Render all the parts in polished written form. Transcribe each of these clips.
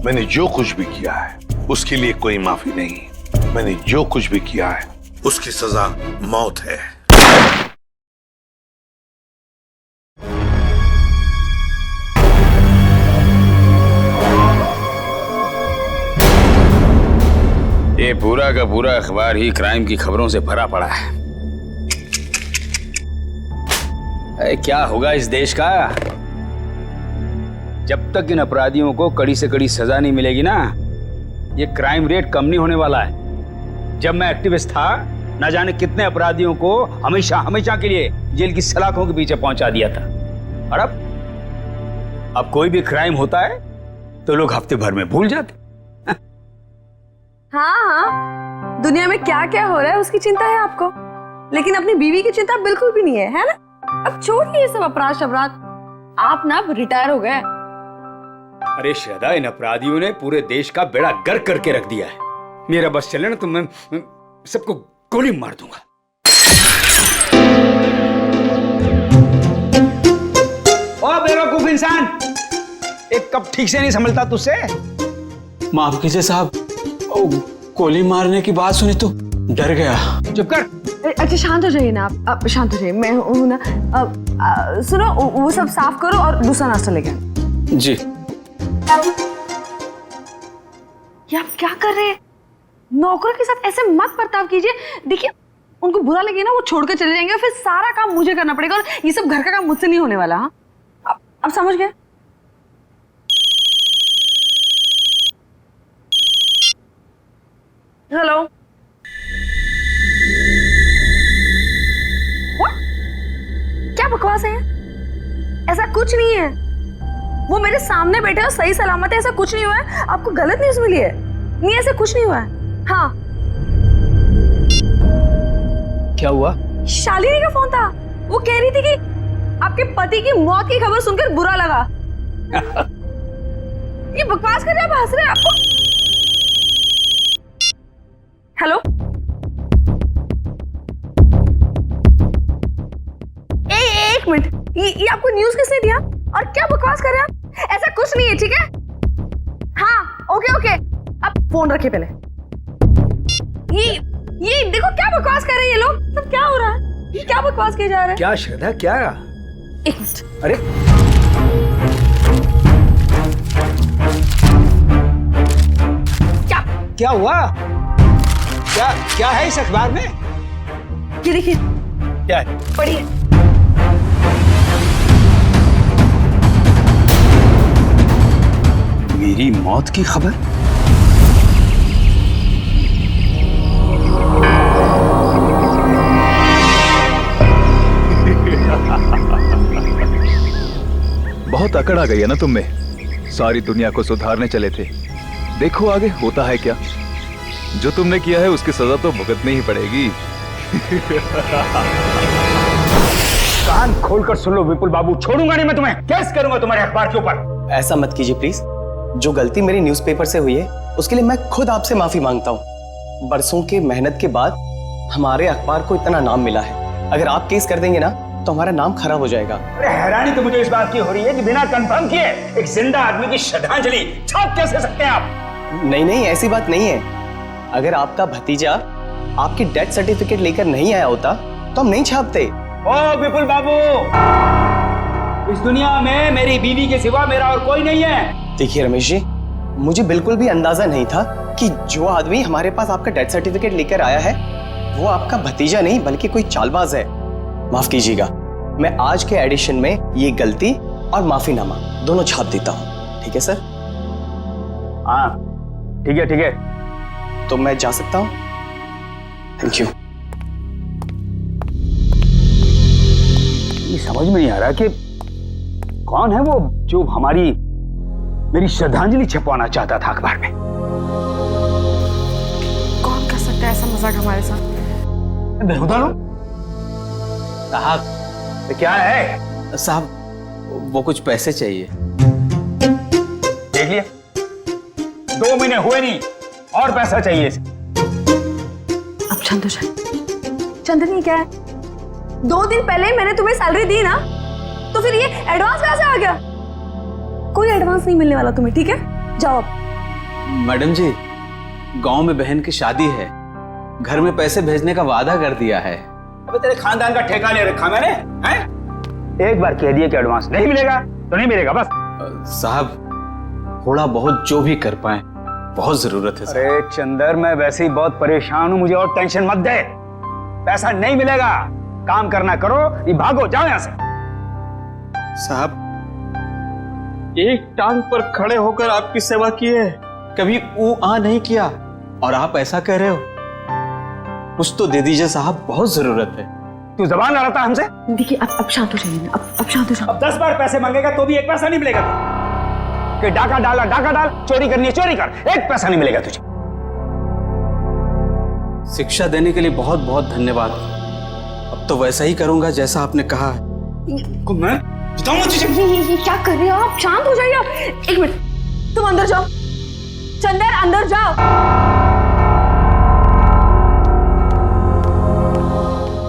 मैंने जो कुछ भी किया है उसके लिए कोई माफी नहीं। मैंने जो कुछ भी किया है उसकी सजा मौत है। ये पूरा का पूरा अखबार ही क्राइम की खबरों से भरा पड़ा है। क्या होगा इस देश का जब तक इन अपराधियों को कड़ी से कड़ी सजा नहीं मिलेगी ना। ये क्राइम रेट कम नहीं होने वाला है। जब मैं एक्टिविस्ट था ना जाने कितने अपराधियों को हमेशा हमेशा के लिए जेल की सलाखों के पीछे पहुंचा दिया था। और अब कोई भी क्राइम होता है तो लोग हफ्ते भर में भूल जाते। हाँ, दुनिया में क्या क्या हो रहा है उसकी चिंता है आपको, लेकिन अपनी बीवी की चिंता बिल्कुल भी नहीं है ना। अब छोड़िए ये सब अपराध शबराध, आप ना रिटायर हो गए। अरे श्रद्धा, इन अपराधियों ने पूरे देश का बेड़ा गर्क करके रख दिया है। मेरा बस चले ना तो मैं सबको गोली मार दूंगा। ओ बेवकूफ इंसान, एक कप ठीक से नहीं संभलता तुझसे। माफ कीजिए साहब, गोली मारने की बात सुनी तो डर गया। चुप कर। अच्छा शांत हो जाइए ना आप शांत हो जाइए। मैं हूं ना। सुनो, वो सब साफ करो और दूसरा नाश्ता लेके आओ। जी। ये आप क्या कर रहे हैं? नौकरों के साथ ऐसे मत बर्ताव कीजिए। देखिए, उनको बुरा लगे ना वो छोड़ के चले जाएंगे और फिर सारा काम मुझे करना पड़ेगा और ये सब घर का काम मुझसे नहीं होने वाला। हाँ, अब समझ गए? हेलो। क्या बकवास है? ऐसा कुछ नहीं है। वो मेरे सामने बैठे और सही सलामत है, ऐसा कुछ नहीं हुआ है। आपको गलत न्यूज़ मिली है। नहीं, ऐसा कुछ नहीं हुआ है। हाँ। क्या हुआ? शालिनी का फोन था। वो कह रही थी कि आपके पति की मौत की खबर सुनकर बुरा लगा। ये बकवास कर रहे हैं, आप हंस रहे हैं। आपको हेलो, एक मिनट, ये आपको न्यूज़ किसने दिया और क्या बकवास कर रहे हैं आप? ऐसा कुछ नहीं है, ठीक है? हाँ, ओके, आप फोन रखिए पहले। ये देखो क्या बकवास कर रहे हैं ये लोग। सब क्या हो रहा है? ये क्या बकवास किए जा रहे हैं? क्या श्रद्धा, क्या? एक मिनट। अरे क्या हुआ? क्या है इस अखबार में? ये देखिए। क्या है? पढ़िए। मेरी मौत की खबर? बहुत अकड़ आ गई है ना तुम में। सारी दुनिया को सुधारने चले थे, देखो आगे होता है क्या। जो तुमने किया है उसकी सजा तो भुगतनी ही पड़ेगी। कान खोलकर सुन लो विपुल बाबू, छोड़ूंगा नहीं मैं तुम्हें। केस करूंगा तुम्हारे अखबार के ऊपर। ऐसा मत कीजिए प्लीज। जो गलती मेरी न्यूज़पेपर से हुई है उसके लिए मैं खुद आपसे माफी मांगता हूँ। बरसों के मेहनत के बाद हमारे अखबार को इतना नाम मिला है। अगर आप केस कर देंगे ना तो हमारा नाम खराब हो जाएगा। अरे हैरानी तो मुझे इस बात की हो रही है कि बिना कंफर्म किए एक जिंदा आदमी की श्रद्धांजलि छाप कैसे सकते हैं आप? नहीं, ऐसी बात नहीं है। अगर आपका भतीजा आपकी डेथ सर्टिफिकेट लेकर नहीं आया होता तो हम नहीं छापते। ओ विपुल बाबू, इस दुनिया में मेरी बीवी के सिवा मेरा और कोई नहीं है। देखिए रमेश जी, मुझे बिल्कुल भी अंदाजा नहीं था कि जो आदमी हमारे पास आपका डेथ सर्टिफिकेट लेकर आया है वो आपका भतीजा नहीं बल्कि कोई चालबाज है। माफ कीजिएगा, मैं आज के एडिशन में ये गलती और माफीनामा दोनों छाप देता हूँ। ठीक है सर? हाँ ठीक है। तो मैं जा सकता हूँ? Thank you. ये समझ में नहीं आ रहा कि कौन है वो जो मेरी श्रद्धांजलि छपवाना चाहता था अखबार में। कौन कर सकता है ऐसा मजाक हमारे साथ? साहब तो क्या है? साहब वो कुछ पैसे चाहिए। देख लिया, 2 महीने हुए नहीं और पैसा चाहिए। अब शांत हो जाए। चंदनी क्या है? 2 दिन पहले मैंने तुम्हें सैलरी दी ना, तो फिर ये एडवांस कहां से आ गया? कोई एडवांस नहीं मिलने वाला तुम्हें, ठीक है? जाओ अब। मैडम जी, गांव में बहन की शादी है, घर में पैसे भेजने का वादा कर दिया है। अबे तेरे खानदान का ठेका ले रखा मैंने, हैं? एक बार कह दिए कि एडवांस नहीं मिलेगा तो नहीं मिलेगा बस। साहब, थोड़ा बहुत जो भी कर पाए, बहुत जरूरत है। अरे चंदर, मैं वैसे ही बहुत परेशान हूँ, मुझे और टेंशन मत दे। पैसा नहीं मिलेगा, काम करना करो, ये भागो, जाओ यहाँ से। साहब, एक टांग पर खड़े होकर आपकी सेवा किए, कभी ऊ आ नहीं किया, और आप ऐसा कह रहे हो? कुछ तो दे दीजिए साहब, बहुत जरूरत है। तू जबान लड़ा था हमसे? देखिए अब शांत हो जाइए, अब शांत हो जाओ। अब 10 बार पैसे मांगेगा तो भी एक पैसा नहीं मिलेगा। कि डाका डाला डाका डाल, चोरी करनी है चोरी कर, एक पैसा नहीं मिलेगा तुझे। शिक्षा देने के लिए बहुत बहुत धन्यवाद। अब तो वैसा ही करूंगा जैसा आपने कहा है। मैं बताऊंगा तुझे। ये क्या कर रहे हो आप? शांत हो जाइए आप। एक मिनट, तुम अंदर जाओ। चंदर अंदर जाओ।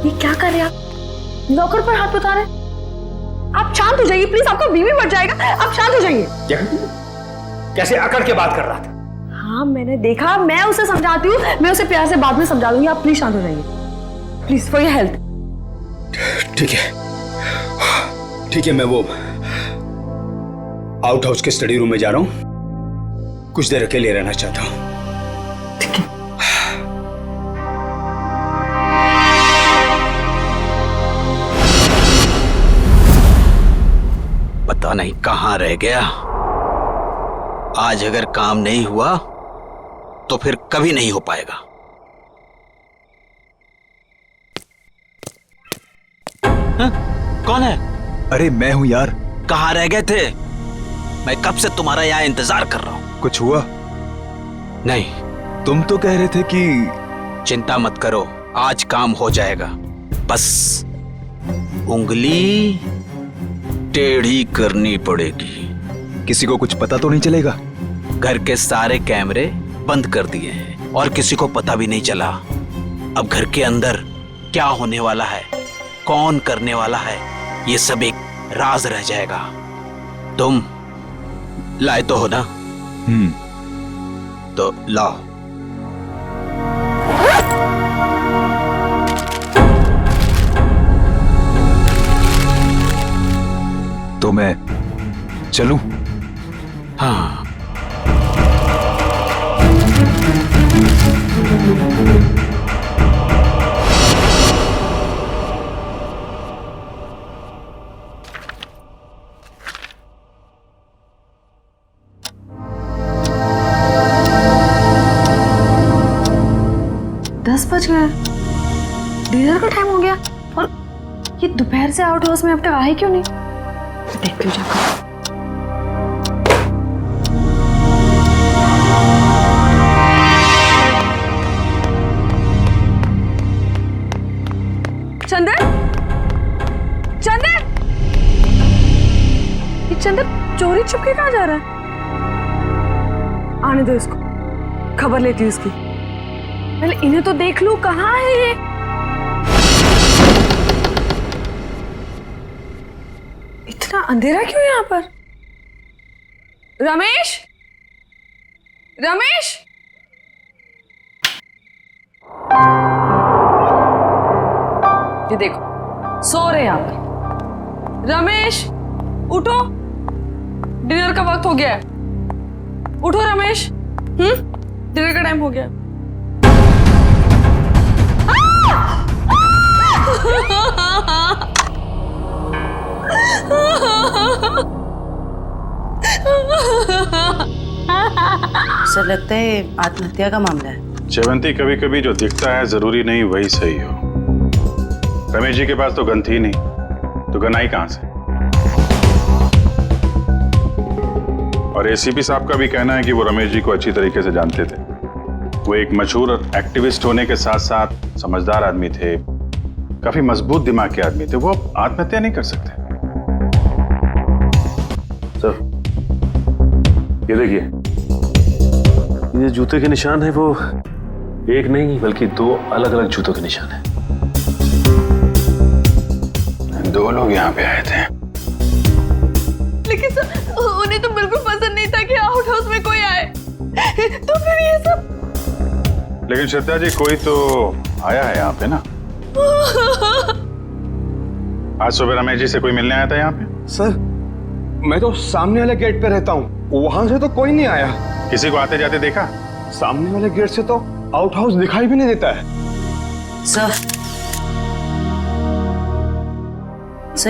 ये क्या कर रहे हैं आप? नौकर पर हाथ बता रहे हैं? आप शांत हो जाइए प्लीज, आपका बीवी बढ़ जाएगा। आप शांत हो जाइए। कैसे अकड़ के बात कर रहा था? हाँ मैंने देखा, मैं उसे समझाती हूँ, मैं उसे प्यार से बाद में समझा दूंगी। आप प्लीज शांत हो जाइए, प्लीज, फॉर योर हेल्थ। ठीक है, ठीक है, मैं वो आउट हाउस के स्टडी रूम में जा रहा हूं, कुछ देर अकेले रहना चाहता हूं। ठीक है। पता नहीं कहां रह गया। आज अगर काम नहीं हुआ तो फिर कभी नहीं हो पाएगा। हाँ? कौन है? अरे मैं हूं यार। कहां रह गए थे? मैं कब से तुम्हारा यहाँ इंतजार कर रहा हूं। कुछ हुआ? नहीं। तुम तो कह रहे थे कि चिंता मत करो, आज काम हो जाएगा। बस उंगली टेढ़ी करनी पड़ेगी। किसी को कुछ पता तो नहीं चलेगा? घर के सारे कैमरे बंद कर दिए हैं और किसी को पता भी नहीं चला। अब घर के अंदर क्या होने वाला है, कौन करने वाला है, ये सब एक राज रह जाएगा। तुम लाए तो हो ना? तो लाओ। तो मैं चलूं? हाँ। दस बज गए, डिनर का टाइम हो गया, और ये दोपहर से आउट हाउस में अब तक आए क्यों नहीं? देखती हूँ जाकर। चंदर, चंदर, ये चंदर चोरी छुपके कहाँ जा रहा है? आने दो इसको, खबर लेती हूँ इसकी। पहले इन्हें तो देख लूं, कहाँ है ये? इतना अंधेरा क्यों यहाँ पर? रमेश, रमेश, ये देखो सो रहे हैं यहाँ पर। रमेश उठो, डिनर का वक्त हो गया है। उठो रमेश, डिनर का टाइम हो गया। सर लगता है आत्महत्या का मामला है। जयवंती, कभी कभी जो दिखता है जरूरी नहीं वही सही हो। रमेश जी के पास तो गन थी नहीं, तो गन आई कहां से? और एसीपी साहब का भी कहना है कि वो रमेश जी को अच्छी तरीके से जानते थे। वो एक मशहूर एक्टिविस्ट होने के साथ साथ समझदार आदमी थे, काफी मजबूत दिमाग के आदमी थे। वो आत्महत्या नहीं कर सकते। सर, ये देखिए, ये जूते के निशान है वो एक नहीं बल्कि दो अलग अलग जूतों के निशान है। दो लोग यहाँ पे आए थे। लेकिन सर, उन्हें तो बिल्कुल पसंद नहीं था कि आउट हाउस में कोई आए। तो फिर ये सब। लेकिन श्रद्धा जी, कोई तो आया है यहाँ पे ना? आज सुबह रमेश जी से कोई मिलने आया था यहाँ पे? सर, मैं तो सामने वाले गेट पे रहता हूँ, वहां से तो कोई नहीं आया। किसी को आते जाते देखा? सामने वाले गेट से तो आउट हाउस दिखाई भी नहीं देता है। सर,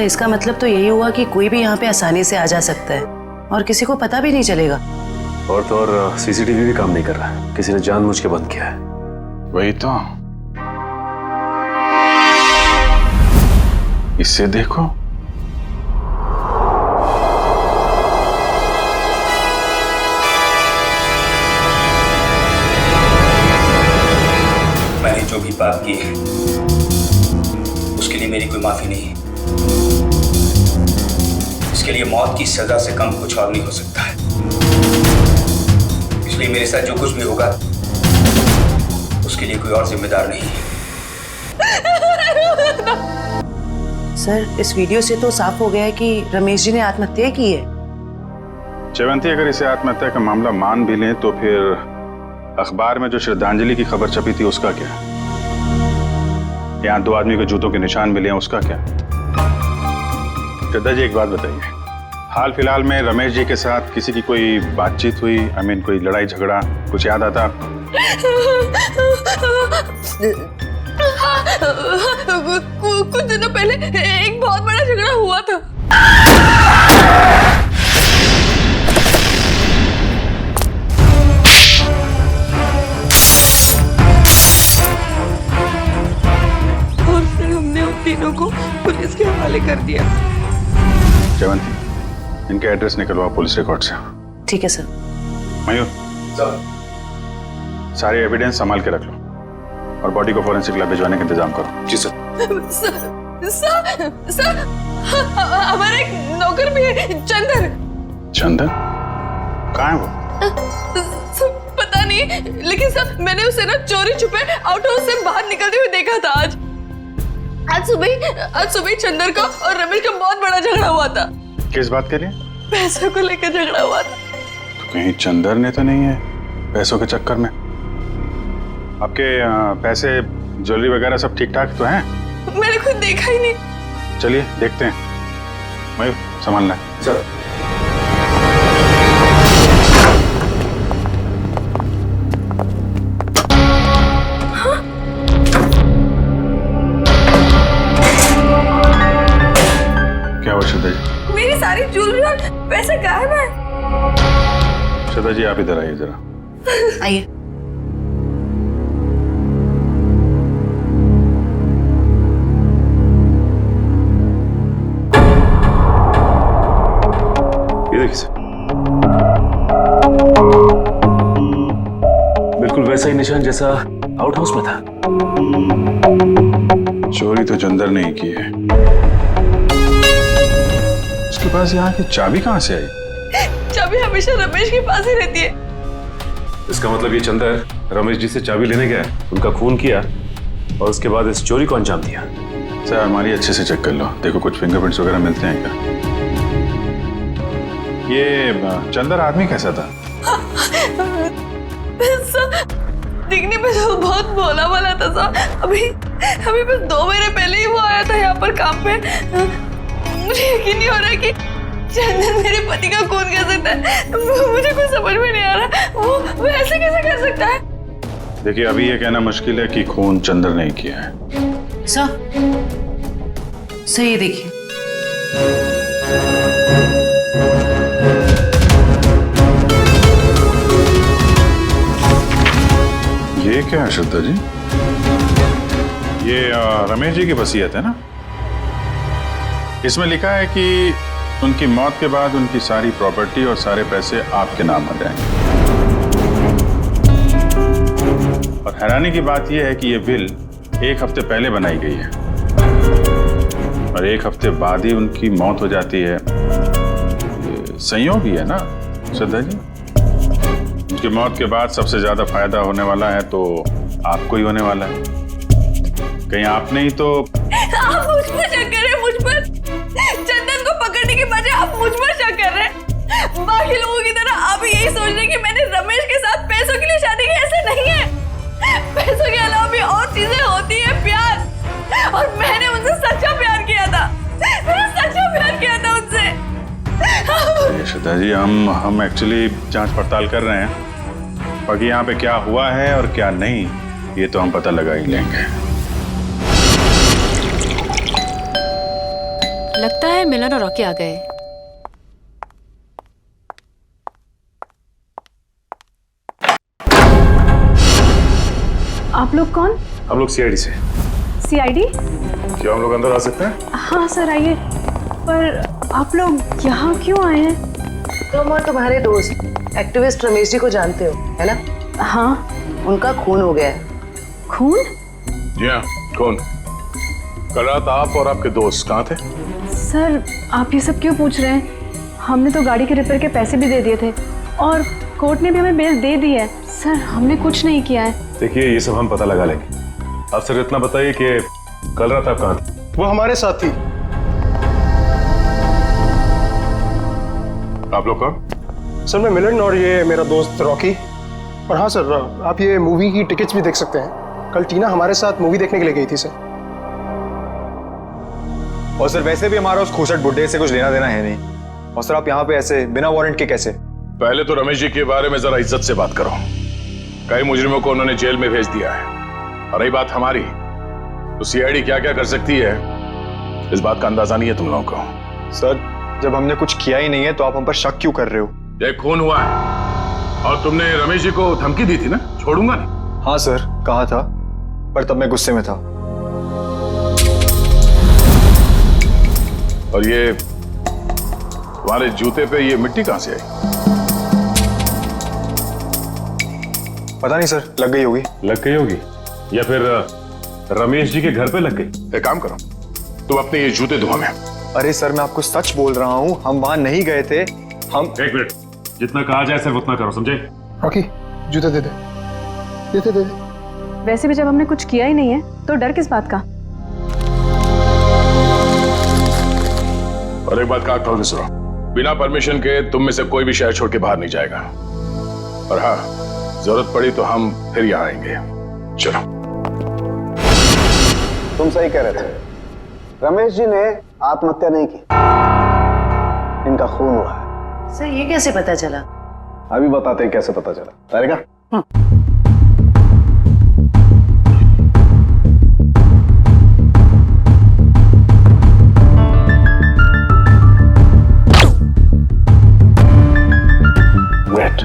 इसका मतलब तो यही हुआ कि कोई भी यहाँ पे आसानी से आ जा सकता है और किसी को पता भी नहीं चलेगा। और तो और सीसीटीवी भी काम नहीं कर रहा है, किसी ने जानबूझ के बंद किया है। वही तो, इससे देखो। मैंने जो भी पाप किए उसके लिए मेरी कोई माफी नहीं है। इसके लिए मौत की सजा से कम कुछ और नहीं हो सकता है। इसलिए मेरे साथ जो कुछ भी होगा उसके लिए कोई और जिम्मेदार नहीं है। सर, इस वीडियो से तो साफ हो गया है कि रमेश जी ने आत्महत्या की है। जयवंती, अगर इसे आत्महत्या का मामला मान भी लें तो फिर अखबार में जो श्रद्धांजलि की खबर छपी थी उसका क्या? यहाँ 2 आदमी के जूतों के निशान मिले हैं, उसका क्या? श्रद्धा जी, एक बात बताइए, हाल फिलहाल में रमेश जी के साथ किसी की कोई बातचीत हुई? कोई लड़ाई झगड़ा कुछ याद आता आपको? कुछ दिनों पहले एक बहुत बड़ा झगड़ा हुआ था। और फिर हमने उन तीनों को पुलिस के हवाले कर दिया। जयवंती, इनके एड्रेस निकलवाओ पुलिस रिकॉर्ड से। ठीक है सर। मयूर, सारे एविडेंस संभाल के रख लो और बॉडी को फोरेंसिक लैब भिजवाने का इंतजाम करो। जी सर। सर, हमारा एक नौकर भी है, चंदन। चंदन? कहाँ है वो? पता नहीं, लेकिन सर मैंने उसे ना चोरी छुपे आउट हाउस से बाहर निकलते हुए देखा था। आज सुबह चंदन का और रमेश का बहुत बड़ा झगड़ा हुआ था। किस बात के लिए? पैसों को लेकर झगड़ा हुआ था। तो कहीं चंदन ने तो नहीं है पैसों के चक्कर में? आपके पैसे ज्वेलरी वगैरह सब ठीक ठाक तो हैं? मैंने खुद देखा ही नहीं। चलिए देखते हैं। मयूर, संभालना है। सर। क्या हुआ श्रद्धा जी? मेरी सारी ज्वेलरी और पैसे गायब है। श्रद्धा जी, आप इधर आइए जरा। आइए। ये देखिए सर, बिल्कुल वैसा ही निशान जैसा आउट हाउस में था। चोरी तो चंदन ने ही की है। उसके पास यहाँ की चाबी कहाँ से आई? चाबी हमेशा रमेश के पास ही रहती है। इसका मतलब ये चंदन रमेश जी से चाबी लेने गया, उनका खून किया और उसके बाद इस चोरी को अंजाम दिया। सर, हमारी अच्छे से चेक कर लो, देखो कुछ फिंगरप्रिंट्स वगैरह मिलते हैं क्या? ये चंदन आदमी कैसा था? दिखने में तो बहुत भोला वाला था सर। अभी बस 2 महीने पहले ही वो आया था यहाँ पर काम पे। मुझे यकीन नहीं हो रहा कि चंदन मेरे पति का खून कर सकता है। मुझे कुछ समझ में नहीं आ रहा, वो ऐसे कैसे कर सकता है? देखिए, अभी ये कहना मुश्किल है कि खून चंदन ने किया है। सर, ये देखिए। ये क्या है श्रद्धा जी? ये रमेश जी की वसीयत है ना? इसमें लिखा है कि उनकी मौत के बाद उनकी सारी प्रॉपर्टी और सारे पैसे आपके नाम आ जाएंगे। और हैरानी की बात यह है कि यह विल 1 हफ्ते पहले बनाई गई है और 1 हफ्ते बाद ही उनकी मौत हो जाती है। संयोग ही है ना श्रद्धा जी? उनकी मौत के बाद सबसे ज्यादा फायदा होने वाला है तो आपको ही होने वाला है। कहीं आपने ही तो आप मुझ पर शक कर रहे हैं, मुझ पर। चंदन को पकड़ने के बजाय आप मुझ पर शक कर रहे हैं। बाकी लोगों की तरह आप यही सोच रहे हैं कि मैंने रमेश के साथ पैसों दादाजी हम एक्चुअली जांच पड़ताल कर रहे हैं। बाकी यहाँ पे क्या हुआ है और क्या नहीं, ये तो हम पता लगा ही लेंगे। लगता है मिलन और रॉकी आ गए। आप लोग कौन? हम लोग सीआईडी से। सीआईडी? क्या हम लोग अंदर आ सकते हैं? हाँ सर आइए। पर आप लोग यहाँ क्यों आए हैं? तुम और तुम्हारे दोस्त एक्टिविस्ट रमेश जी को जानते हो, है ना? हाँ। उनका खून हो गया है। खून? जी हाँ, कौन? कल रात आप और आपके दोस्त कहाँ थे? सर आप ये सब क्यों पूछ रहे हैं? हमने तो गाड़ी के रिपेयर के पैसे भी दे दिए थे और कोर्ट ने भी हमें बेल दे दी है। सर हमने कुछ नहीं किया है। देखिए ये सब हम पता लगा लेंगे। आप सिर्फ इतना बताइए कि कल रात आप कहाँ थे? वो हमारे साथ थी। आप लोग कौन? सर मैं मिलन और ये मेरा दोस्त रॉकी। और हाँ सर, आप ये मूवी की टिकट्स भी देख सकते हैं। कल टीना हमारे साथ मूवी देखने के लिए गई थी सर। और सर वैसे भी हमारा उस खूसट बुड्ढे से कुछ लेना देना है नहीं। और सर आप यहाँ पे ऐसे बिना वारंट के कैसे? पहले तो रमेश जी के बारे में जरा इज्जत से बात करो। कई मुजरिमों को उन्होंने जेल में भेज दिया है। और रही बात हमारी, तो सीआईडी क्या क्या कर सकती है इस बात का अंदाजा नहीं है तुम लोगों को। सर जब हमने कुछ किया ही नहीं है तो आप हम पर शक क्यों कर रहे हो? ये खून हुआ है और तुमने रमेश जी को धमकी दी थी ना, छोड़ूंगा नहीं। हाँ सर कहा था, पर तब मैं गुस्से में था। और ये तुम्हारे जूते पे ये मिट्टी कहां से आई? पता नहीं सर, लग गई होगी। लग गई होगी या फिर रमेश जी के घर पे लग गई। एक काम करो, तुम अपने ये जूते धो हमें। अरे सर मैं आपको सच बोल रहा हूँ, हम वहां नहीं गए थे। हम एक मिनट, जितना कहा जाए सिर्फ उतना करो, समझे? रॉकी जूते दे दे, दे दे। वैसे भी जब हमने कुछ किया ही नहीं है तो डर किस बात का? और एक बात का ठोल के सुनो, बिना परमिशन के तुम में से कोई भी शहर छोड़ के बाहर नहीं जाएगा। और हाँ, जरूरत पड़ी तो हम फिर यहाँ आएंगे। चलो। तुम सही कह रहे थे, रमेश जी ने आत्महत्या नहीं की, इनका खून हुआ है। सर ये कैसे पता चला? अभी बताते हैं कैसे पता चला। तारिका वेट।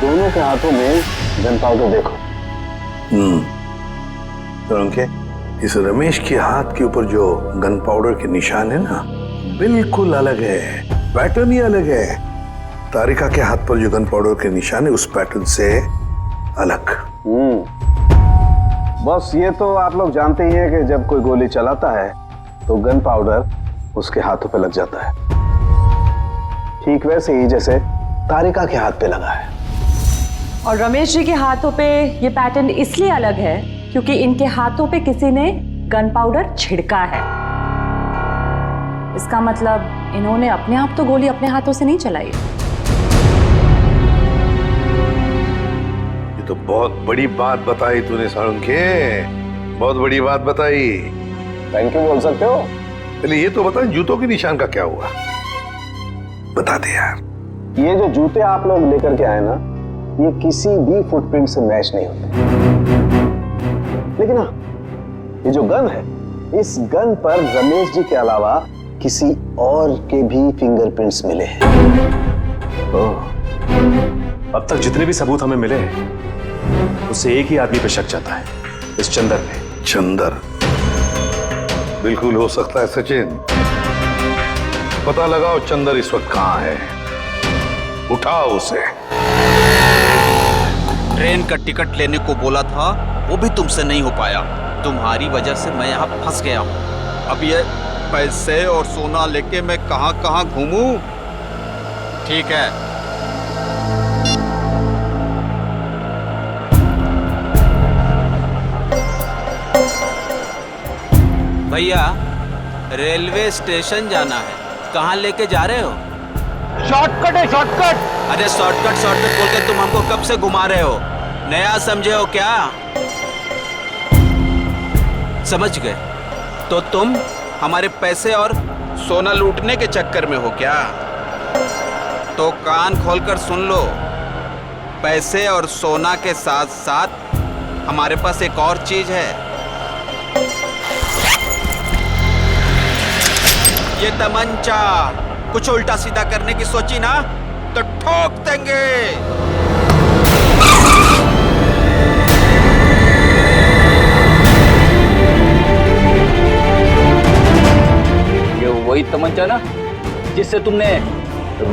दोनों के हाथों में गन पाउडर देखो। तो अंके, इस रमेश के हाथ के ऊपर जो गन पाउडर के निशान है ना, बिल्कुल अलग है, पैटर्न ही अलग है। तारिका के हाथ पर जो गन पाउडर के निशान है उस पैटर्न से अलग। बस ये तो आप लोग जानते ही हैं कि जब कोई गोली चलाता है तो गन पाउडर उसके हाथों पे लग जाता है, ठीक वैसे ही जैसे तारिका के हाथ पे लगा है। और रमेश जी के हाथों पे ये पैटर्न इसलिए अलग है क्योंकि इनके हाथों पे किसी ने गन पाउडर छिड़का है। इसका मतलब इन्होंने अपने आप तो गोली अपने हाथों से नहीं चलाई। ये तो बहुत बड़ी बात बताई तूने सारंगे, बहुत बड़ी बात बताई। थैंक यू बोल सकते हो। पहले ये तो बता, जूतों के निशान का क्या हुआ? बता दे यार। ये जो जूते आप लोग लेकर के आए ना, ये किसी भी फुटप्रिंट से मैच नहीं होते। लेकिन हाँ, ये जो गन है, इस गन पर रमेश जी के अलावा किसी और के भी फिंगरप्रिंट्स मिले हैं। अब तक जितने भी सबूत हमें मिले हैं उससे एक ही आदमी पे शक जाता है, इस चंदर पे। चंदर? बिल्कुल हो सकता है सचिन। पता लगाओ चंदर इस वक्त कहां है। उठाओ उसे। ट्रेन का टिकट लेने को बोला था, वो भी तुमसे नहीं हो पाया। तुम्हारी वजह से मैं यहाँ फंस गया हूँ। अब ये पैसे और सोना लेके मैं कहाँ कहाँ घूमूं? ठीक है, भैया रेलवे स्टेशन जाना है, कहाँ लेके जा रहे हो? शॉर्टकट है, शॉर्टकट। अरे शॉर्टकट शॉर्टकट बोल के तुम हमको कब से घुमा रहे हो? नया समझे हो क्या? समझ गए? तो तुम हमारे पैसे और सोना लूटने के चक्कर में हो क्या? तो कान खोलकर सुन लो, पैसे और सोना के साथ साथ हमारे पास एक और चीज है। ये तमंचा। कुछ उल्टा सीधा करने की सोची ना तो ठोक देंगे। ये वही तमंचा ना जिससे तुमने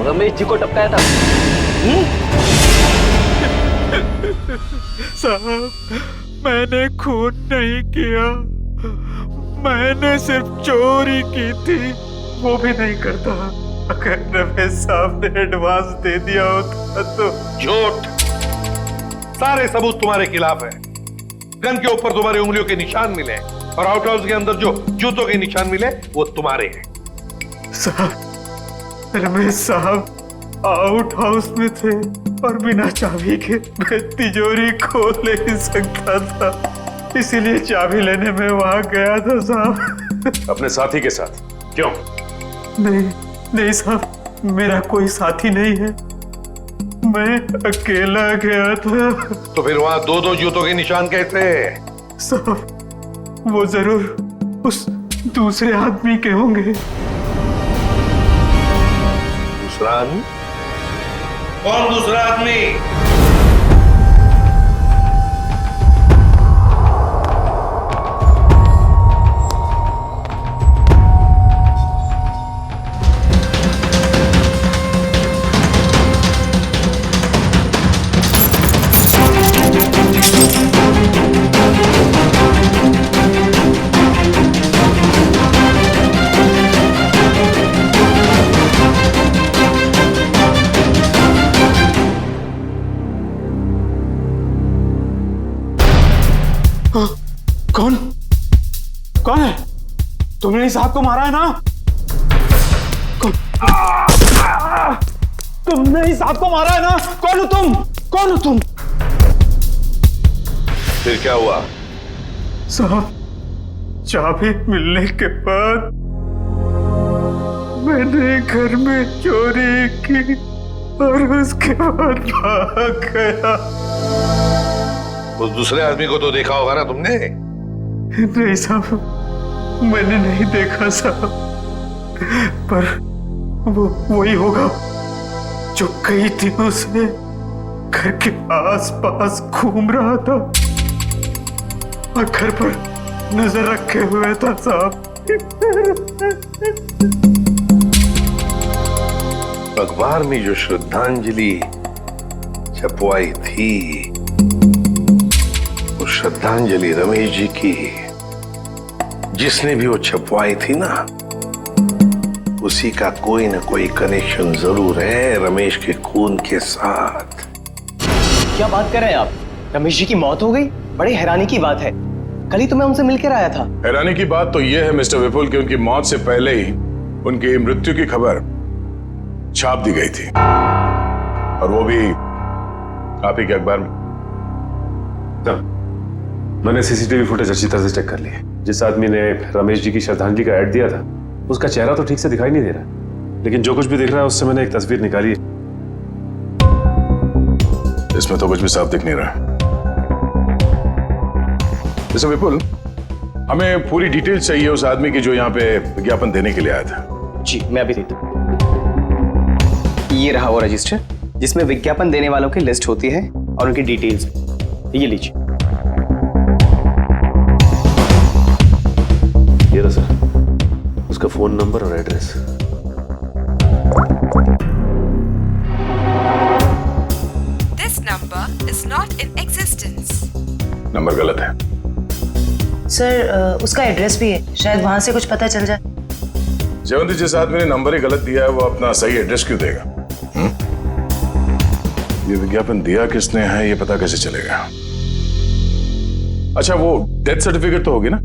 रमेश जी को टपकाया था? साहब, मैंने खून नहीं किया, मैंने सिर्फ चोरी की थी, वो भी नहीं करता। अगर रमेश साहब ने एडवांस दे दिया होता तो। झूठ। सारे सबूत तुम्हारे खिलाफ है। गन के ऊपर तुम्हारी उंगलियों के निशान मिले और आउट हाउस के अंदर जो जूतों के निशान मिले वो तुम्हारे हैं। साहब, रमेश साहब आउट हाउस में थे और बिना चाबी के मैं तिजोरी खोल नहीं सकता था, इसीलिए चाबी लेने में वहां गया था साहब। अपने साथी के साथ? क्यों? नहीं साहब, मेरा कोई साथी नहीं है, मैं अकेला गया था। तो फिर वहां दो दो जूतों के निशान कैसे? साहब, वो जरूर उस दूसरे आदमी के होंगे। दूसरा आदमी? कौन दूसरा आदमी? कौन है? तुमने इस साहब को मारा है ना? तुमने इस साहब को मारा है ना? कौन हो तुम? कौन हो तुम? फिर क्या हुआ? साहब, चाबी मिलने के बाद मैंने घर में चोरी की और उसके बाद भाग गया। उस दूसरे आदमी को तो देखा होगा ना तुमने? नहीं साहब, मैंने नहीं देखा साहब, पर वो वही होगा जो कई दिनों से घर के आस-पास घूम रहा था और घर पर नजर रखे हुए था साहब। अखबार में जो श्रद्धांजलि छपवाई थी, वो श्रद्धांजलि रमेश जी की, जिसने भी वो छपवाई थी ना, उसी का कोई ना कोई कनेक्शन जरूर है रमेश के खून के साथ। क्या बात कर रहे हैं आप? रमेश जी की मौत हो गई? बड़ी हैरानी की बात है, कल ही तो मैं उनसे मिलकर आया था। हैरानी की बात तो यह है मिस्टर विपुल कि उनकी मौत से पहले ही उनकी मृत्यु की खबर छाप दी गई थी, और वो भी आप ही के अखबार में। मैंने सीसीटीवी फुटेज अच्छी तरह से चेक कर ली है। जिस आदमी ने रमेश जी की श्रद्धांजलि का ऐड दिया था, उसका चेहरा तो ठीक से दिखाई नहीं दे रहा, लेकिन जो कुछ भी दिख रहा है उससे मैंने एक तस्वीर निकाली है। इसमें तो कुछ भी साफ दिख नहीं रहा। मिस्टर विपुल, हमें पूरी डिटेल चाहिए उस आदमी की जो यहाँ पे विज्ञापन देने के लिए आया था। जी, मैं अभी देता हूँ। ये रहा वो रजिस्टर जिसमें विज्ञापन देने वालों की लिस्ट होती है और उनकी डिटेल्स। ये लीजिए। ये रहा सर, उसका फोन नंबर और एड्रेस। नंबर गलत है। सर उसका एड्रेस भी है, शायद वहां से कुछ पता चल जाए। जयवंती, जिस आदमी ने नंबर ही गलत दिया है वो अपना सही एड्रेस क्यों देगा? ये विज्ञापन दिया किसने है ये पता कैसे चलेगा? अच्छा, वो डेथ सर्टिफिकेट तो होगी ना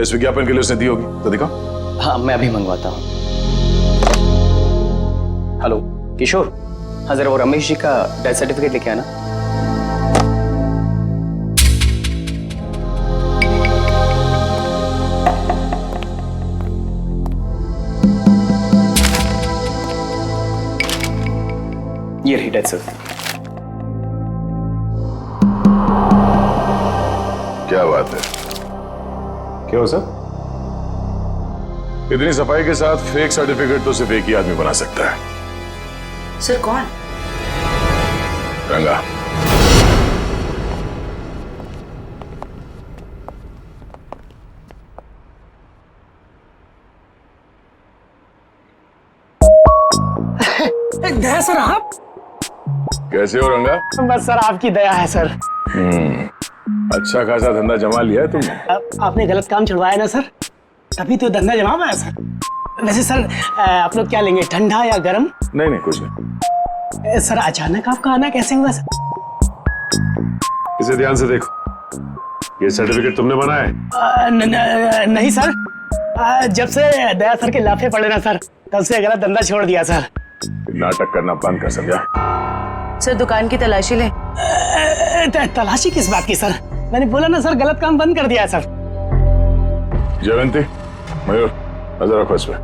इस विज्ञापन के लिए उसने दी होगी, तो दिखाओ। हाँ, मैं अभी मंगवाता हूँ। हेलो किशोर, हाँ जरा वो रमेश जी का डेथ सर्टिफिकेट लेके आना। ये रही डेथ सर्टिफिकेट। क्या बात है? क्या हो सर? इतनी सफाई के साथ फेक सर्टिफिकेट तो सिर्फ एक ही आदमी बना सकता है। सर कौन? रंगा। दया सर, आप कैसे हो रंगा? बस सर आपकी दया है सर। अच्छा खासा धंधा जमा लिया है तुमने। आपने गलत काम छुड़वाया ना सर, तभी तो धंधा जमा हुआ है सर। वैसे सर आप लोग क्या लेंगे, ठंडा या गर्म? नहीं कुछ नहीं। सर अचानक आपका आना कैसे हुआ सर? इसे ध्यान से देखो, ये सर्टिफिकेट तुमने बनाया है? नहीं सर, जब से दया सर के लाफे पड़े ना सर, तब से गलत धंधा छोड़ दिया सर। नाटक करना बंद कर, समझा? सर दुकान की तलाशी ले। तलाशी किस बात की सर? मैंने बोला ना सर, गलत काम बंद कर दिया है सर। जयवंती, मयूर, नजर रखो इस पे,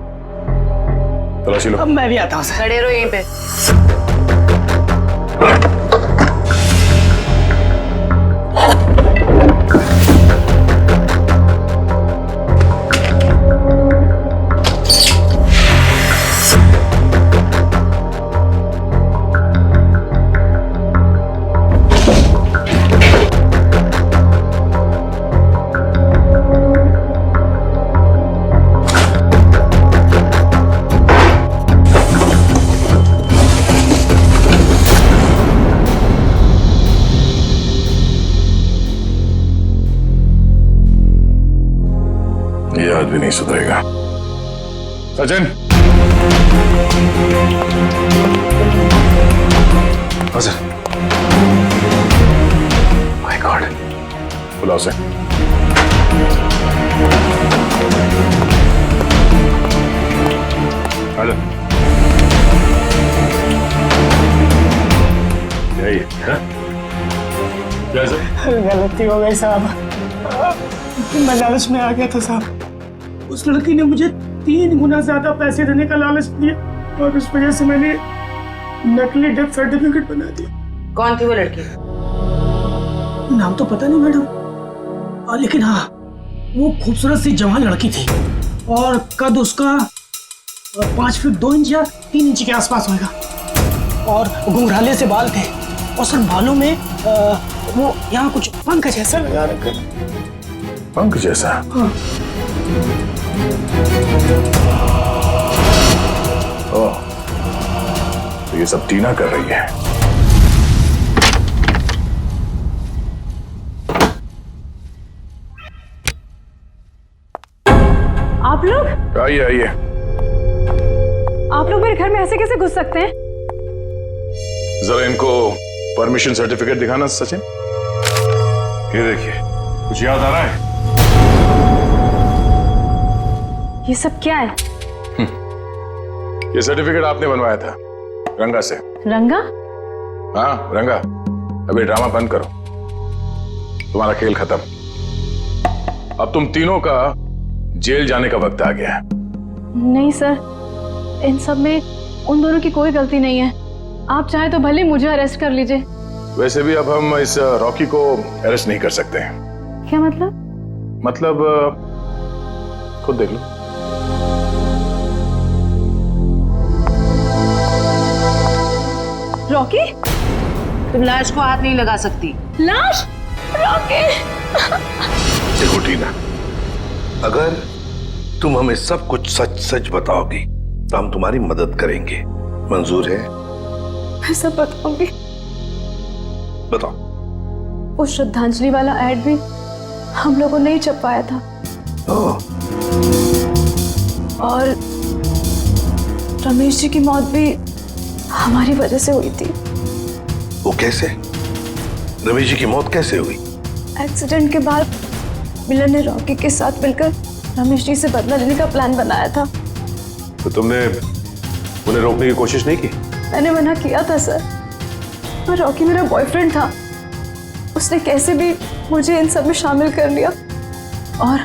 तलाशी लो। अब मैं भी आता हूँ सर। खड़े रहो यहीं पे। ये आदमी नहीं सुधरेगा। सचिन, सर। माय गॉड, बुलाओ से। यही है? गलती हो गई साहब, मैं लालच में आ गया था साहब। उस लड़की ने मुझे 3 गुना ज्यादा पैसे देने का लालच दिया और उस वजह से मैंने नकली डेथ सर्टिफिकेट बना दिया। कौन थी वो लड़की? नाम तो पता नहीं मैडम, लेकिन हाँ वो खूबसूरत सी जवान लड़की थी और कद उसका 5 फीट 2 इंच या 3 इंच के आसपास होगा और घुंघराले से बाल थे और सर बालों में वो यहाँ कुछ पंख जैसा लगा रखा। पंख जैसा? हाँ। ओह, तो ये सब टीना कर रही है। आप लोग? आइए आइए। आप लोग मेरे घर में ऐसे कैसे घुस सकते हैं? जरा इनको परमिशन सर्टिफिकेट दिखाना सचिन। ये देखिए, कुछ याद आ रहा है? ये सब क्या है? ये सर्टिफिकेट आपने बनवाया था रंगा से। रंगा? हाँ रंगा, अभी ड्रामा बंद करो, तुम्हारा खेल खत्म। अब तुम तीनों का जेल जाने का वक्त आ गया है। नहीं सर, इन सब में उन दोनों की कोई गलती नहीं है। आप चाहे तो भले मुझे अरेस्ट कर लीजिए। वैसे भी अब हम इस रॉकी को अरेस्ट नहीं कर सकते हैं। क्या मतलब? मतलब खुद देख लो। रॉकी? तुम लाश को हाथ नहीं लगा सकती। लाश? रॉकी? देखो टीना, अगर तुम हमें सब कुछ सच सच बताओगी तो हम तुम्हारी मदद करेंगे। मंजूर है? मैं सब बताऊंगी। बताओ, वो श्रद्धांजलि वाला एड भी हम लोगों ने ही छपवाया था। और रमेश जी की मौत भी हमारी वजह से हुई थी। वो कैसे? रमेश जी की मौत कैसे हुई? एक्सीडेंट के बाद मिलन ने रॉकी के साथ मिलकर रमेश जी से बदला लेने का प्लान बनाया था। तो तुमने उन्हें रोकने की कोशिश नहीं की? मैंने मना किया था सर, पर रॉकी मेरा बॉयफ्रेंड था। उसने कैसे भी मुझे इन सब में शामिल कर लिया और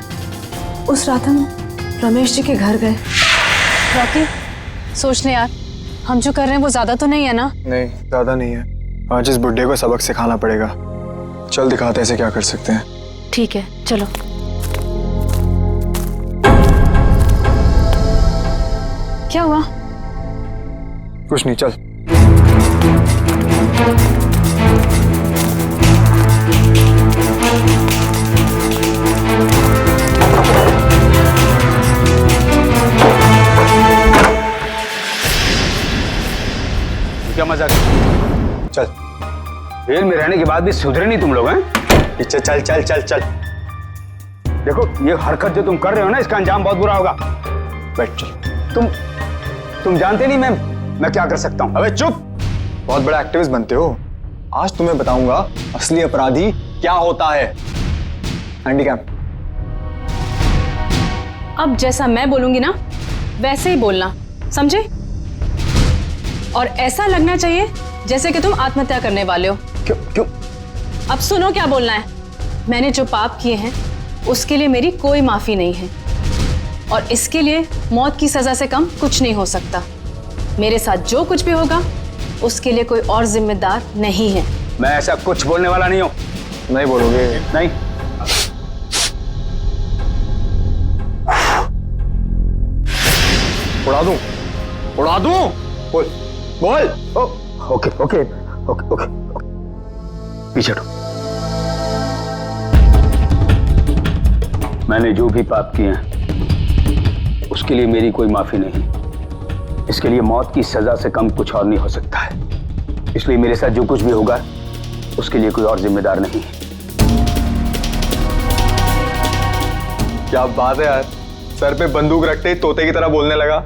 उस रात हम रमेश जी के घर गए। रॉकी, सोच ले यार, हम जो कर रहे हैं वो ज्यादा तो नहीं है ना? नहीं, ज्यादा नहीं है। आज इस बुड्ढे को सबक सिखाना पड़ेगा। चल दिखाते हैं इसे क्या कर सकते हैं। ठीक है, चलो। क्या हुआ? कुछ नहीं, चल। क्या मजाक? चल। जेल में रहने के बाद भी सुधरे नहीं तुम लोग हैं? पीछे चल चल चल चल। देखो, ये हरकत जो तुम कर रहे हो ना, इसका अंजाम बहुत बुरा होगा। बैठ चल। तुम जानते नहीं मैं क्या कर सकता हूं। अबे चुप! बहुत बड़ा एक्टिविस्ट बनते हो। आज तुम्हें बताऊंगा असली अपराधी क्या होता है। हैंडीकैप। अब जैसा मैं बोलूंगी ना वैसे ही बोलना, समझे? और ऐसा लगना चाहिए जैसे कि तुम आत्महत्या करने वाले हो। क्यों? अब सुनो क्या बोलना है। मैंने जो पाप किए हैं उसके लिए मेरी कोई माफी नहीं है, और इसके लिए मौत की सजा से कम कुछ नहीं हो सकता। मेरे साथ जो कुछ भी होगा उसके लिए कोई और जिम्मेदार नहीं है। मैं ऐसा कुछ बोलने वाला नहीं हूं। नहीं बोलोगे? नहीं। उड़ा दूं? उड़ा दूं? बोल बोल। ओके ओके ओके ओके, पीछे हटो। मैंने जो भी पाप किए हैं उसके लिए मेरी कोई माफी नहीं। इसके लिए मौत की सजा से कम कुछ और नहीं हो सकता है। इसलिए मेरे साथ जो कुछ भी होगा उसके लिए कोई और जिम्मेदार नहीं है। क्या बात है यार, सर पे बंदूक रखते ही तोते की तरह बोलने लगा।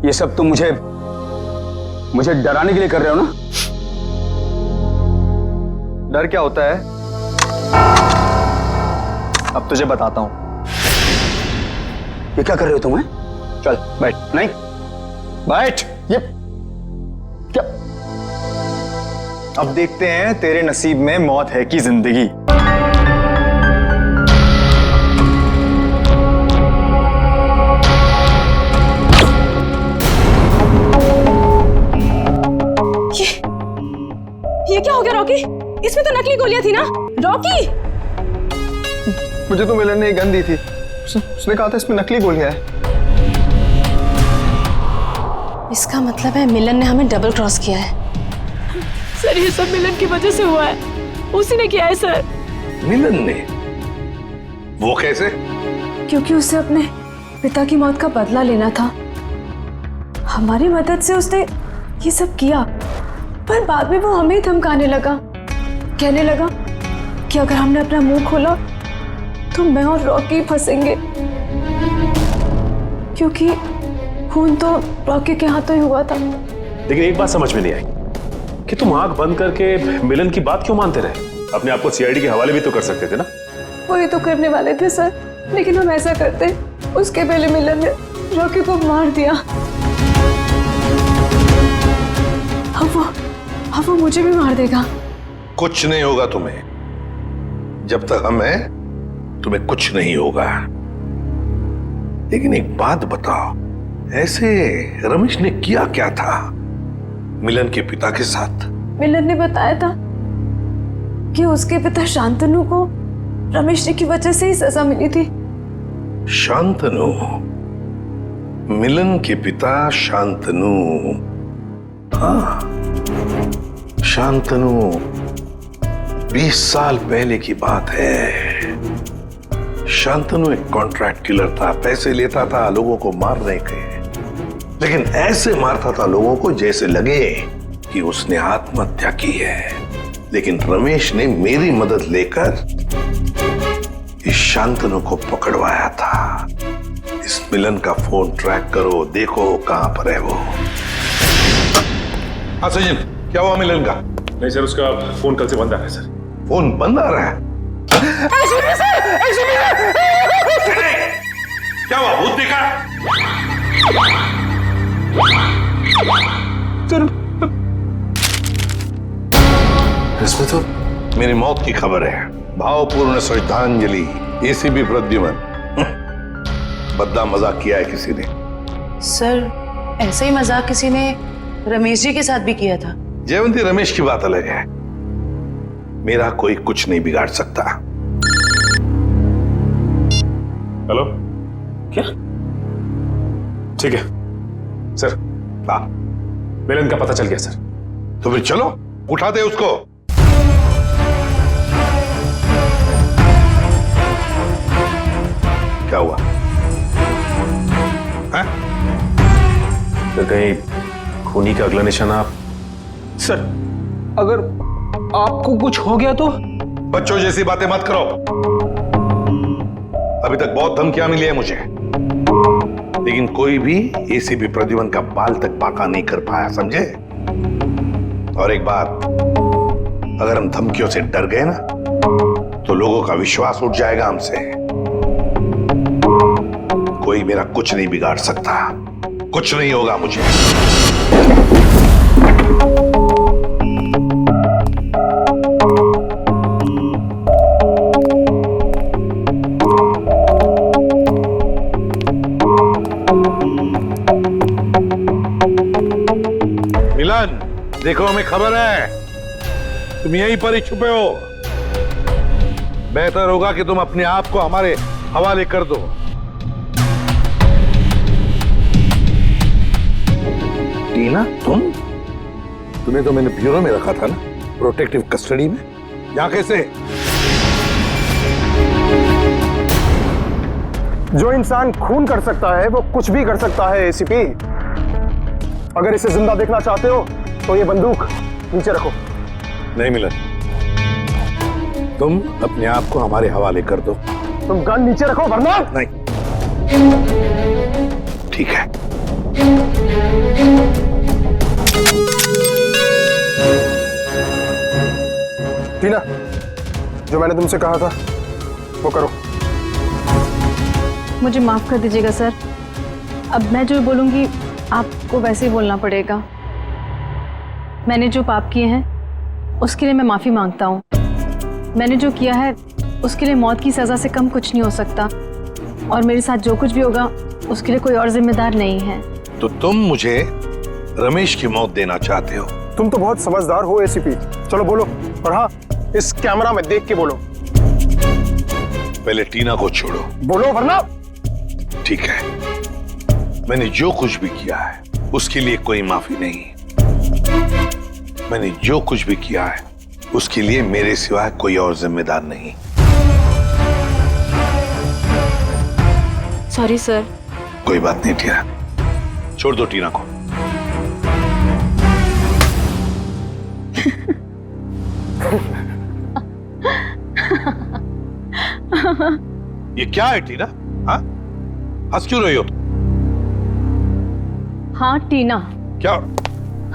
ये सब तुम मुझे डराने के लिए कर रहे हो ना? डर क्या होता है अब तुझे बताता हूं। ये क्या कर रहे हो तुम? चल बैठ। नहीं बैठ। ये क्या? अब देखते हैं तेरे नसीब में मौत है कि जिंदगी। ये क्या हो गया रॉकी? इसमें तो नकली गोलियां थी ना रॉकी? मुझे तो मिलन ने गन दी थी। उसने कहा था इसमें नकली गोलियां हैं। इसका मतलब है मिलन ने हमें डबल क्रॉस किया है। सर, ये सब मिलन की वजह से हुआ है। उसी ने किया है सर। मिलन ने? वो कैसे? क्योंकि उसे अपने पिता की मौत का बदला लेना था। हमारी मदद से उसने ये सब किया, पर बाद में वो हमें ही धमकाने लगा। कहने लगा कि अगर हमने अपना मुंह खोला तो मैं और रॉकी फंसेंगे, क्योंकि खून तो रॉकी के हाथों ही हुआ था। लेकिन एक बात समझ में नहीं आई कि तुम आंख बंद करके मिलन की बात क्यों मानते रहे? अपने आप को सीआईडी के हवाले भी तो कर सकते थे ना? वही तो करने वाले थे सर, लेकिन हम ऐसा करते उसके पहले मिलन ने रॉकी को मार दिया। अब वो मुझे भी मार देगा। कुछ नहीं होगा तुम्हें। जब तक हम हैं तुम्हें कुछ नहीं होगा। लेकिन एक बात बताओ, ऐसे रमेश ने किया क्या था मिलन के पिता के साथ? मिलन ने बताया था कि उसके पिता शांतनु को रमेश जी की वजह से ही सजा मिली थी। शांतनु? मिलन के पिता शांतनु? हाँ, शांतनु 20 साल पहले की बात है। शांतनु एक कॉन्ट्रैक्ट किलर था, पैसे लेता था लोगों को मारने के, लेकिन ऐसे मारता था लोगों को जैसे लगे कि उसने आत्महत्या की है। लेकिन रमेश ने मेरी मदद लेकर इस शांतनु को पकड़वाया था। इस मिलन का फोन ट्रैक करो, देखो कहां पर है वो। हाँ सचिन, क्या हुआ मिलन का? नहीं सर, उसका फोन कल से बंद आ रहा है सर। फोन बंद आ रहा है? क्या हुआ, भूत देखा? इसमें तो मेरी मौत की खबर है। भावपूर्ण श्रद्धांजलि, एसीपी प्रद्युमन। बद्दा मजाक किया है किसी ने। सर ऐसे ही मजाक किसी ने रमेश जी के साथ भी किया था। जयवंती, रमेश की बात अलग है। मेरा कोई कुछ नहीं बिगाड़ सकता। हेलो, क्या? ठीक है सर। हाँ, मिलन का पता चल गया सर। तो फिर चलो, उठा दे उसको। क्या हुआ? तो कहीं खूनी का अगला निशाना आप? सर, अगर आपको कुछ हो गया तो? बच्चों जैसी बातें मत करो। अभी तक बहुत धमकियां मिली है मुझे, लेकिन कोई भी एसीपी प्रद्युमन का बाल तक बांका नहीं कर पाया, समझे? और एक बात, अगर हम धमकियों से डर गए ना, तो लोगों का विश्वास उठ जाएगा हमसे। कोई मेरा कुछ नहीं बिगाड़ सकता, कुछ नहीं होगा मुझे। मिलन, देखो हमें खबर है तुम यहीं पर ही छुपे हो। बेहतर होगा कि तुम अपने आप को हमारे हवाले कर दो। टीना, तुम्हें तो मैंने ब्यूरो में रखा था ना, प्रोटेक्टिव कस्टडी में। यहाँ कैसे? जो इंसान खून कर सकता है वो कुछ भी कर सकता है एसीपी। अगर इसे जिंदा देखना चाहते हो तो ये बंदूक नीचे रखो। नहीं मिलन, तुम अपने आप को हमारे हवाले कर दो। तुम गन नीचे रखो वरना। नहीं, ठीक है। टीना, जो मैंने तुमसे कहा था वो करो। मुझे माफ कर दीजिएगा सर, अब मैं जो बोलूंगी आपको वैसे ही बोलना पड़ेगा। मैंने जो पाप किए हैं उसके लिए मैं माफी मांगता हूँ। मैंने जो किया है उसके लिए मौत की सजा से कम कुछ नहीं हो सकता, और मेरे साथ जो कुछ भी होगा उसके लिए कोई और जिम्मेदार नहीं है। तो तुम मुझे रमेश की मौत देना चाहते हो? तुम तो बहुत समझदार हो एसीपी। चलो बोलो, और हाँ, इस कैमरा में देख के बोलो। पहले टीना को छोड़ो। बोलो वरना। ठीक है, मैंने जो कुछ भी किया है उसके लिए कोई माफी नहीं। मैंने जो कुछ भी किया है उसके लिए मेरे सिवाय कोई और जिम्मेदार नहीं। Sorry sir. कोई बात नहीं टीना, छोड़ दो टीना को। ये क्या है टीना? हाँ, हंस क्यों रही हो? हाँ टीना। क्या?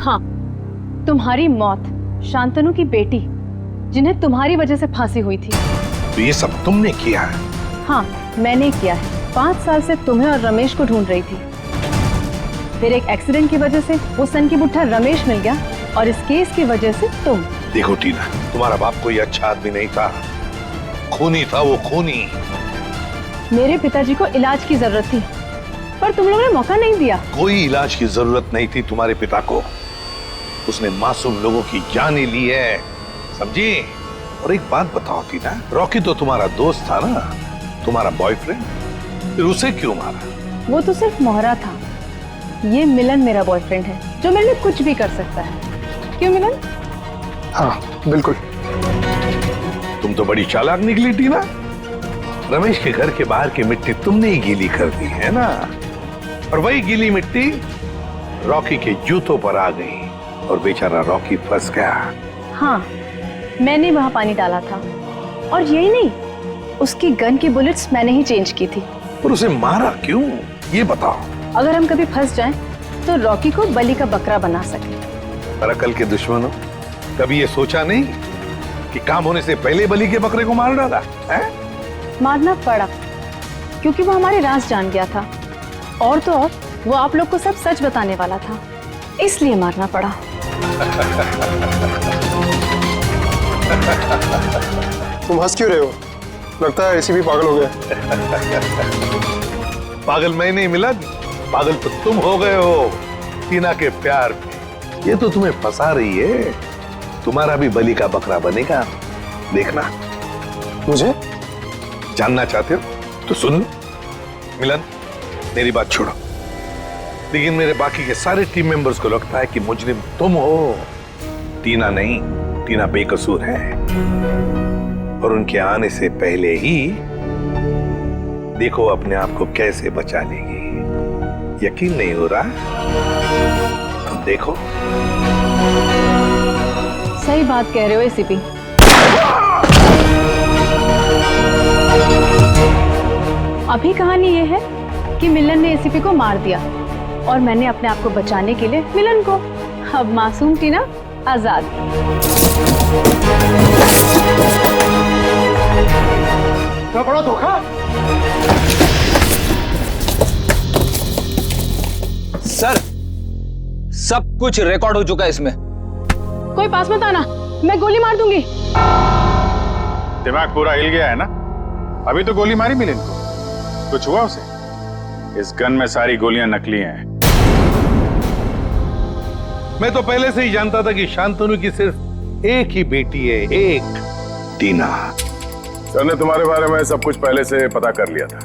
हाँ, तुम्हारी मौत शांतनु की बेटी, जिन्हें तुम्हारी वजह से फांसी हुई थी। तो ये सब तुमने किया है? हाँ, मैंने किया है। 5 साल से तुम्हें और रमेश को ढूंढ रही थी। फिर एक एक्सीडेंट की वजह से वो सन की बुट्ठा रमेश मिल गया, और इस केस की वजह से तुम। देखो टीना, तुम्हारा बाप कोई अच्छा आदमी नहीं था, खूनी था वो, खूनी। मेरे पिताजी को इलाज की जरूरत थी, पर तुम लोगों ने मौका नहीं दिया। कोई इलाज की जरूरत नहीं थी तुम्हारे पिता को। उसने मासूम लोगों की जानें ली है, समझी? और एक बात बताओ टीना, रॉकी तो तुम्हारा दोस्त था ना, तुम्हारा बॉयफ्रेंड, फिर उसे क्यों मारा? वो तो सिर्फ मोहरा था। ये मिलन मेरा बॉयफ्रेंड है, जो मेरे लिए कुछ भी कर सकता है। क्यों मिलन? हाँ बिल्कुल। तुम तो बड़ी चालाक निकली टीना। रमेश के घर के बाहर की मिट्टी तुमने ही गीली कर दी है ना, और वही गीली मिट्टी रॉकी के जूतों पर आ गई और बेचारा रॉकी फंस गया। हाँ, मैंने वहां पानी डाला था, और यही नहीं, उसकी गन की बुलेट्स मैंने ही चेंज की थी। पर उसे मारा क्यों, ये बताओ। अगर हम कभी फंस जाएं, तो रॉकी को बलि का बकरा बना सके। पर अकल के दुश्मनों, कभी ये सोचा नहीं कि काम होने से पहले बलि के बकरे को मार डाला है? मारना पड़ा क्योंकि वो हमारे राज जान गया था, और तो और वो आप लोग को सब सच बताने वाला था, इसलिए मारना पड़ा। तुम हंस क्यों रहे हो? लगता है एसीपी पागल हो गया। पागल मैं नहीं मिलन, पागल तो तुम हो गए हो टीना के प्यार में। ये तो तुम्हें फंसा रही है। तुम्हारा भी बलि का बकरा बनेगा, देखना। मुझे जानना चाहते हो तो सुन लो। मिलन, मेरी बात छोड़ो, लेकिन मेरे बाकी के सारे टीम मेंबर्स को लगता है कि मुजरिम तुम हो, टीना नहीं। टीना बेकसूर है, और उनके आने से पहले ही देखो अपने आप को कैसे बचा लेगी। यकीन नहीं हो रहा तो देखो। सही बात कह रहे हो एसीपी। अभी कहानी ये है कि मिलन ने एसीपी को मार दिया, और मैंने अपने आप को बचाने के लिए मिलन को। अब मासूम टीना आजाद। क्या बड़ा धोखा। सर, सब कुछ रिकॉर्ड हो चुका है इसमें। कोई पास मत आना, मैं गोली मार दूंगी। दिमाग पूरा हिल गया है ना? अभी तो गोली मारी मिलन को, कुछ हुआ उसे? इस गन में सारी गोलियां नकली हैं। मैं तो पहले से ही जानता था कि शांतनु की सिर्फ एक ही बेटी है, एक, टीना। सर ने तुम्हारे बारे में सब कुछ पहले से पता कर लिया था,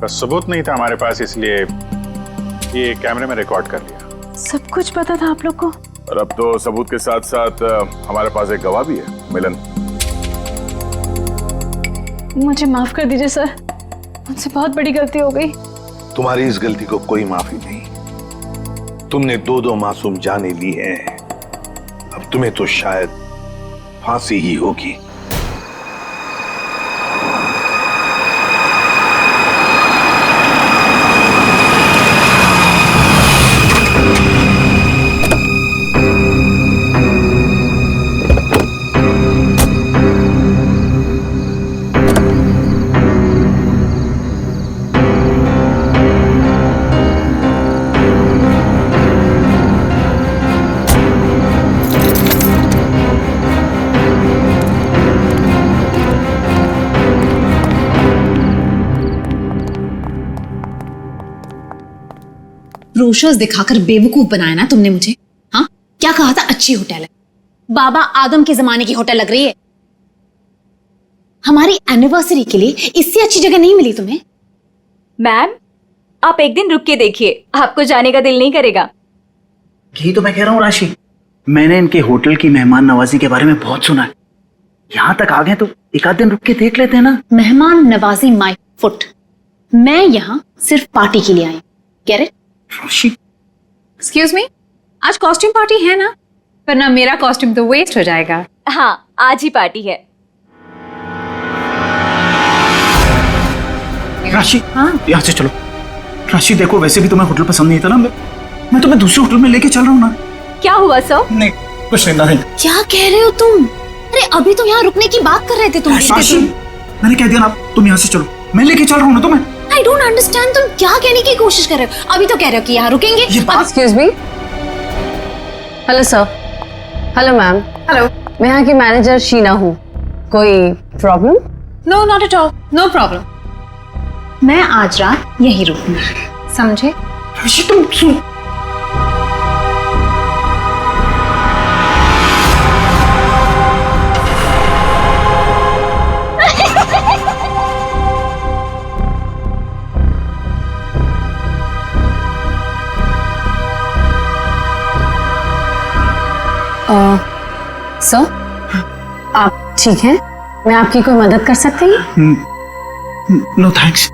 पर सबूत नहीं था हमारे पास, इसलिए ये कैमरे में रिकॉर्ड कर लिया। सब कुछ पता था आप लोग को? और अब तो सबूत के साथ साथ हमारे पास एक गवाह भी है, मिलन। मुझे माफ कर दीजिए सर, मुझसे बहुत बड़ी गलती हो गई। तुम्हारी इस गलती को कोई माफी नहीं। तुमने दो मासूम जाने ली हैं, अब तुम्हें तो शायद फांसी ही होगी। ब्रोशर्स दिखाकर बेवकूफ बनाया ना तुमने मुझे। हाँ, क्या कहा था? अच्छी होटल है, बाबा आदम के जमाने की होटल लग रही है। हमारी एनिवर्सरी के लिए इससे अच्छी जगह नहीं मिली तुम्हें। मैम, आप एक दिन रुक के देखिए, आपको जाने का दिल नहीं करेगा। यही तो मैं कह रहा हूँ राशि, मैंने इनके होटल की मेहमान नवाजी के बारे में बहुत सुना है। यहाँ तक आ गए तो एक आध दिन रुक के देख लेते हैं ना। मेहमान नवाजी माय फुट। मैं यहाँ सिर्फ पार्टी के लिए आई। Get it? एक्सक्यूज मी, आज कॉस्ट्यूम पार्टी है ना? वरना मेरा कॉस्ट्यूम तो वेस्ट हो जाएगा। हाँ, आज ही पार्टी है। राशि, हाँ, यहाँ से चलो। राशि देखो, वैसे भी तुम्हें होटल पसंद नहीं था ना, मैं तुम्हें दूसरे होटल में लेके चल रहा हूँ ना। क्या हुआ सर? नहीं, कुछ नहीं। क्या कह रहे हो तुम? अरे अभी तो यहाँ रुकने की बात कर रहे थे तुम। मैंने कह दिया ना, तुम यहाँ से चलो, मैं लेके चल रहा हूँ ना तुम्हें। I don't understand, तुम क्या कहने की कोशिश कर रहे हो? अभी तो कह रहे हो कि यहाँ रुकेंगे। Excuse me? Hello sir. Hello ma'am. Hello, मैं यहाँ की मैनेजर शीना हूँ। कोई problem? No, not at all. No problem. मैं आज रात यहीं रुकूंगी, समझे? तुम सुन। सर, आप ठीक हैं? मैं आपकी कोई मदद कर सकती हूँ? No thanks.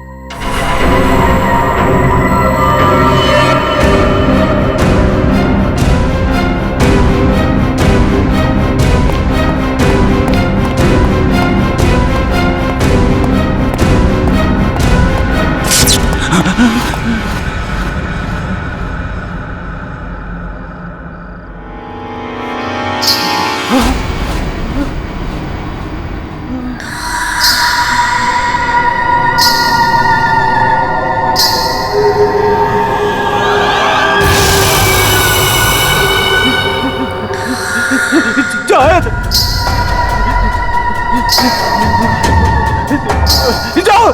जाओ।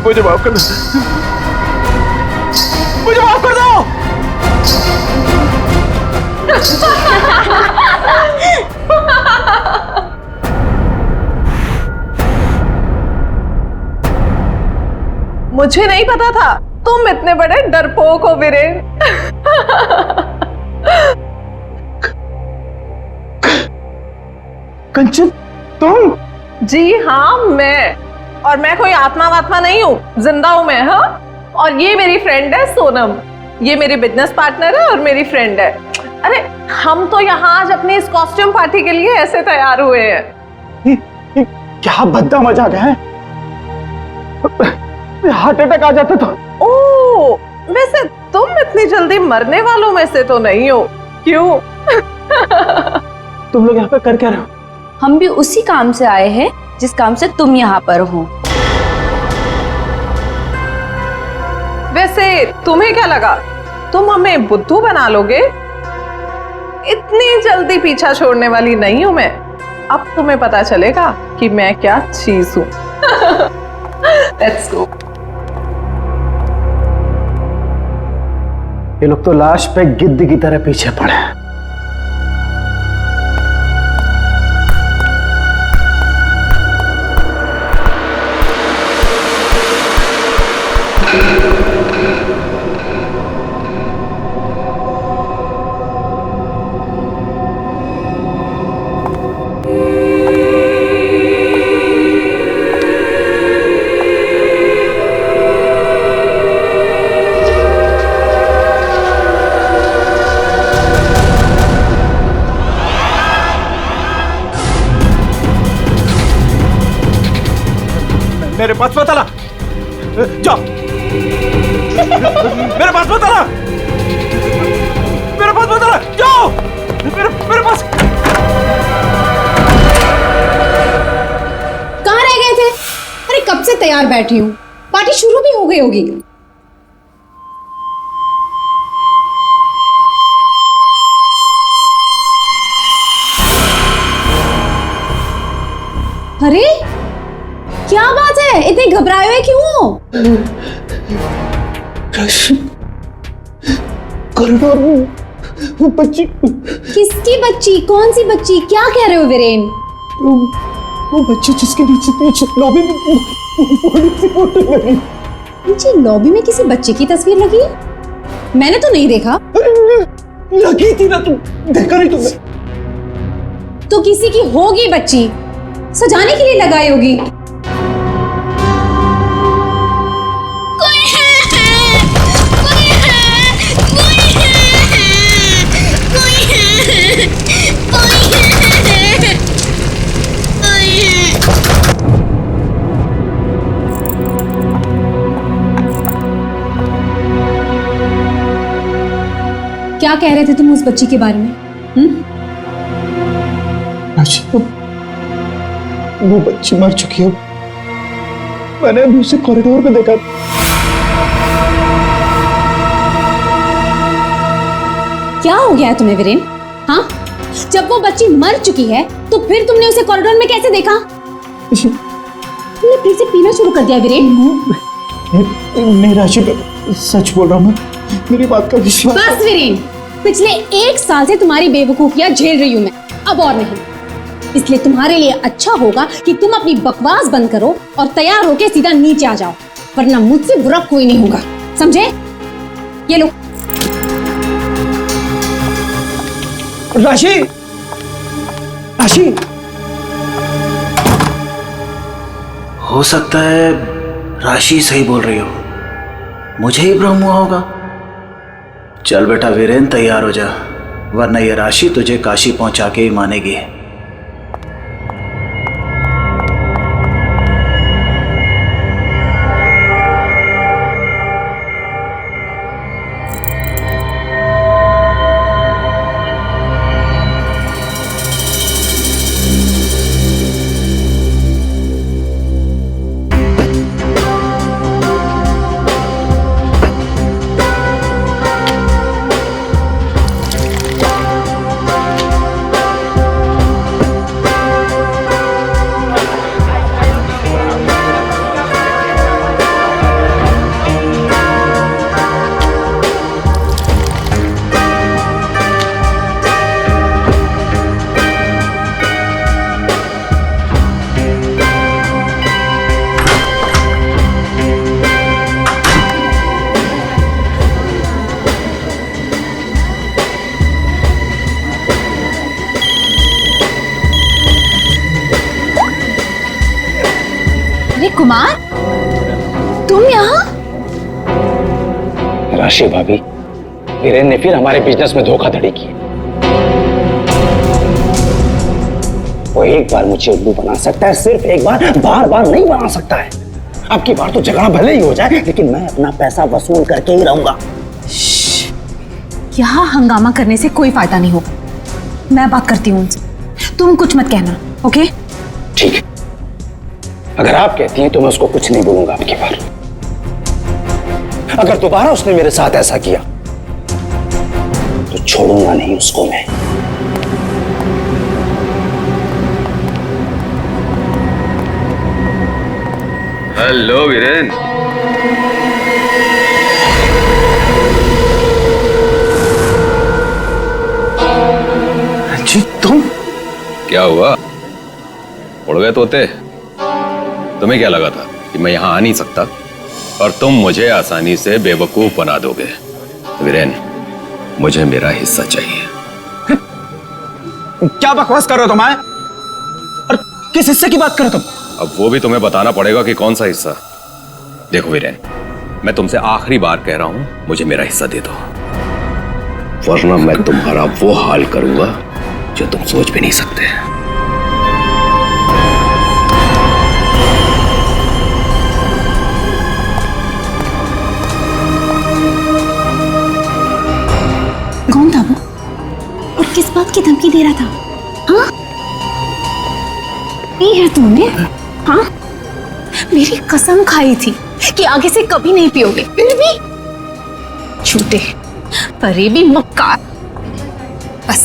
मुझे माफ कर दो, मुझे माफ कर दो। मुझे नहीं पता था तुम इतने बड़े डरपोक हो वीरेन। कंचन तुम? जी हाँ मैं, और मैं कोई आत्मा वात्मा नहीं हूँ, जिंदा हूँ मैं। हाँ, और ये मेरी फ्रेंड है सोनम, ये मेरी बिजनेस पार्टनर है और मेरी फ्रेंड है। अरे हम तो यहाँ आज अपनी इस कॉस्ट्यूम पार्टी के लिए ऐसे तैयार हुए हैं। क्या भद्दा मजाक है, हार्ट अटैक आ जाता तो। ओ, वैसे तुम इतनी जल्दी मरने वालों में से तो नहीं हो, क्यों? तुम लोग यहाँ पे कर क्या रहे हो? हम भी उसी काम से आए हैं जिस काम से तुम यहाँ पर हो। वैसे तुम्हें क्या लगा तुम हमें बुद्धू बना लोगे? इतनी जल्दी पीछा छोड़ने वाली नहीं हूं मैं। अब तुम्हें पता चलेगा कि मैं क्या चीज हूं। Let's go. ये लोग तो लाश पे गिद्ध की तरह पीछे पड़े हैं। मेरे पास मत आना, जाओ। मेरे पास मत आना, मेरे पास मत आना, जाओ। मेरे पास। कहाँ रह गए थे? अरे कब से तैयार बैठी हूँ, पार्टी शुरू भी हो गई होगी। अरे क्या बात है, इतने घबराए हुए क्यों हो? कॉरिडोर में वो बच्ची। किसकी बच्ची? कौन सी बच्ची? क्या कह रहे हो वीरेन? वो बच्ची जिसके नीचे लॉबी में बड़ी सी फोटो लगी। नीचे लॉबी में किसी बच्चे की तस्वीर लगी? मैंने तो नहीं देखा। लगी थी ना, तुम देखा नहीं तुमने? तो किसी की होगी बच्ची, सजाने के लिए लगाई होगी। क्या कह रहे थे तुम उस बच्ची के बारे में? वो बच्ची मर चुकी है, मैंने अभी उसे कॉरिडोर में देखा। क्या हो गया है तुम्हें वीरेन? हाँ, जब वो बच्ची मर चुकी है तो फिर तुमने उसे कॉरिडोर में कैसे देखा? तुमने फिर से पीना शुरू कर दिया वीरेन? नहीं राशि, सच बोल रहा हूँ मैं, मेरी बात का विश्वास। बस वीरेन, पिछले 1 साल से तुम्हारी बेवकूफियां झेल रही हूं मैं, अब और नहीं। इसलिए तुम्हारे लिए अच्छा होगा कि तुम अपनी बकवास बंद करो और तैयार होके सीधा नीचे आ जाओ, वरना मुझसे बुरा कोई नहीं होगा, समझे? ये लो। राशि, राशि, हो सकता है राशि सही बोल रही हो, मुझे ही भ्रम हुआ होगा। चल बेटा वीरेन, तैयार हो जा, वरना ये राशि तुझे काशी पहुंचा के ही मानेगी। कुमार, तुम यहाँ? राशि भाभी, वीरेन ने फिर हमारे बिजनेस में धोखाधड़ी की। वो एक बार मुझे उल्लू बना सकता है, सिर्फ एक बार, बार बार नहीं बना सकता है। अब की बार तो झगड़ा भले ही हो जाए, लेकिन मैं अपना पैसा वसूल करके ही रहूंगा। यहाँ हंगामा करने से कोई फायदा नहीं होगा। मैं बात करती हूँ उनसे, तुम कुछ मत कहना, ओके? ठीक है, अगर आप कहती हैं तो मैं उसको कुछ नहीं बोलूंगा अब की बार। अगर दोबारा उसने मेरे साथ ऐसा किया तो छोड़ूंगा नहीं उसको मैं। हेलो वीरेन। जी तुम? क्या हुआ, उड़ गए तोते? तुम्हें क्या लगा था कि मैं यहां आ नहीं सकता और तुम मुझे आसानी से बेवकूफ बना दोगे? वीरेन, मुझे मेरा हिस्सा चाहिए। क्या बकवास कर रहे हो तुम? और किस हिस्से की बात कर रहे हो तुम? अब वो भी तुम्हें बताना पड़ेगा कि कौन सा हिस्सा। देखो वीरेन, मैं तुमसे आखिरी बार कह रहा हूं, मुझे मेरा हिस्सा दे दो, वरना मैं तुम्हारा वो हाल करूंगा जो तुम सोच भी नहीं सकते। कौन था वो और किस बात की धमकी दे रहा था? हाँ, ये है तुमने? हाँ, मेरी कसम खाई थी कि आगे से कभी नहीं पियोगे, फिर भी झूठे, फरेबी, मक्कार। बस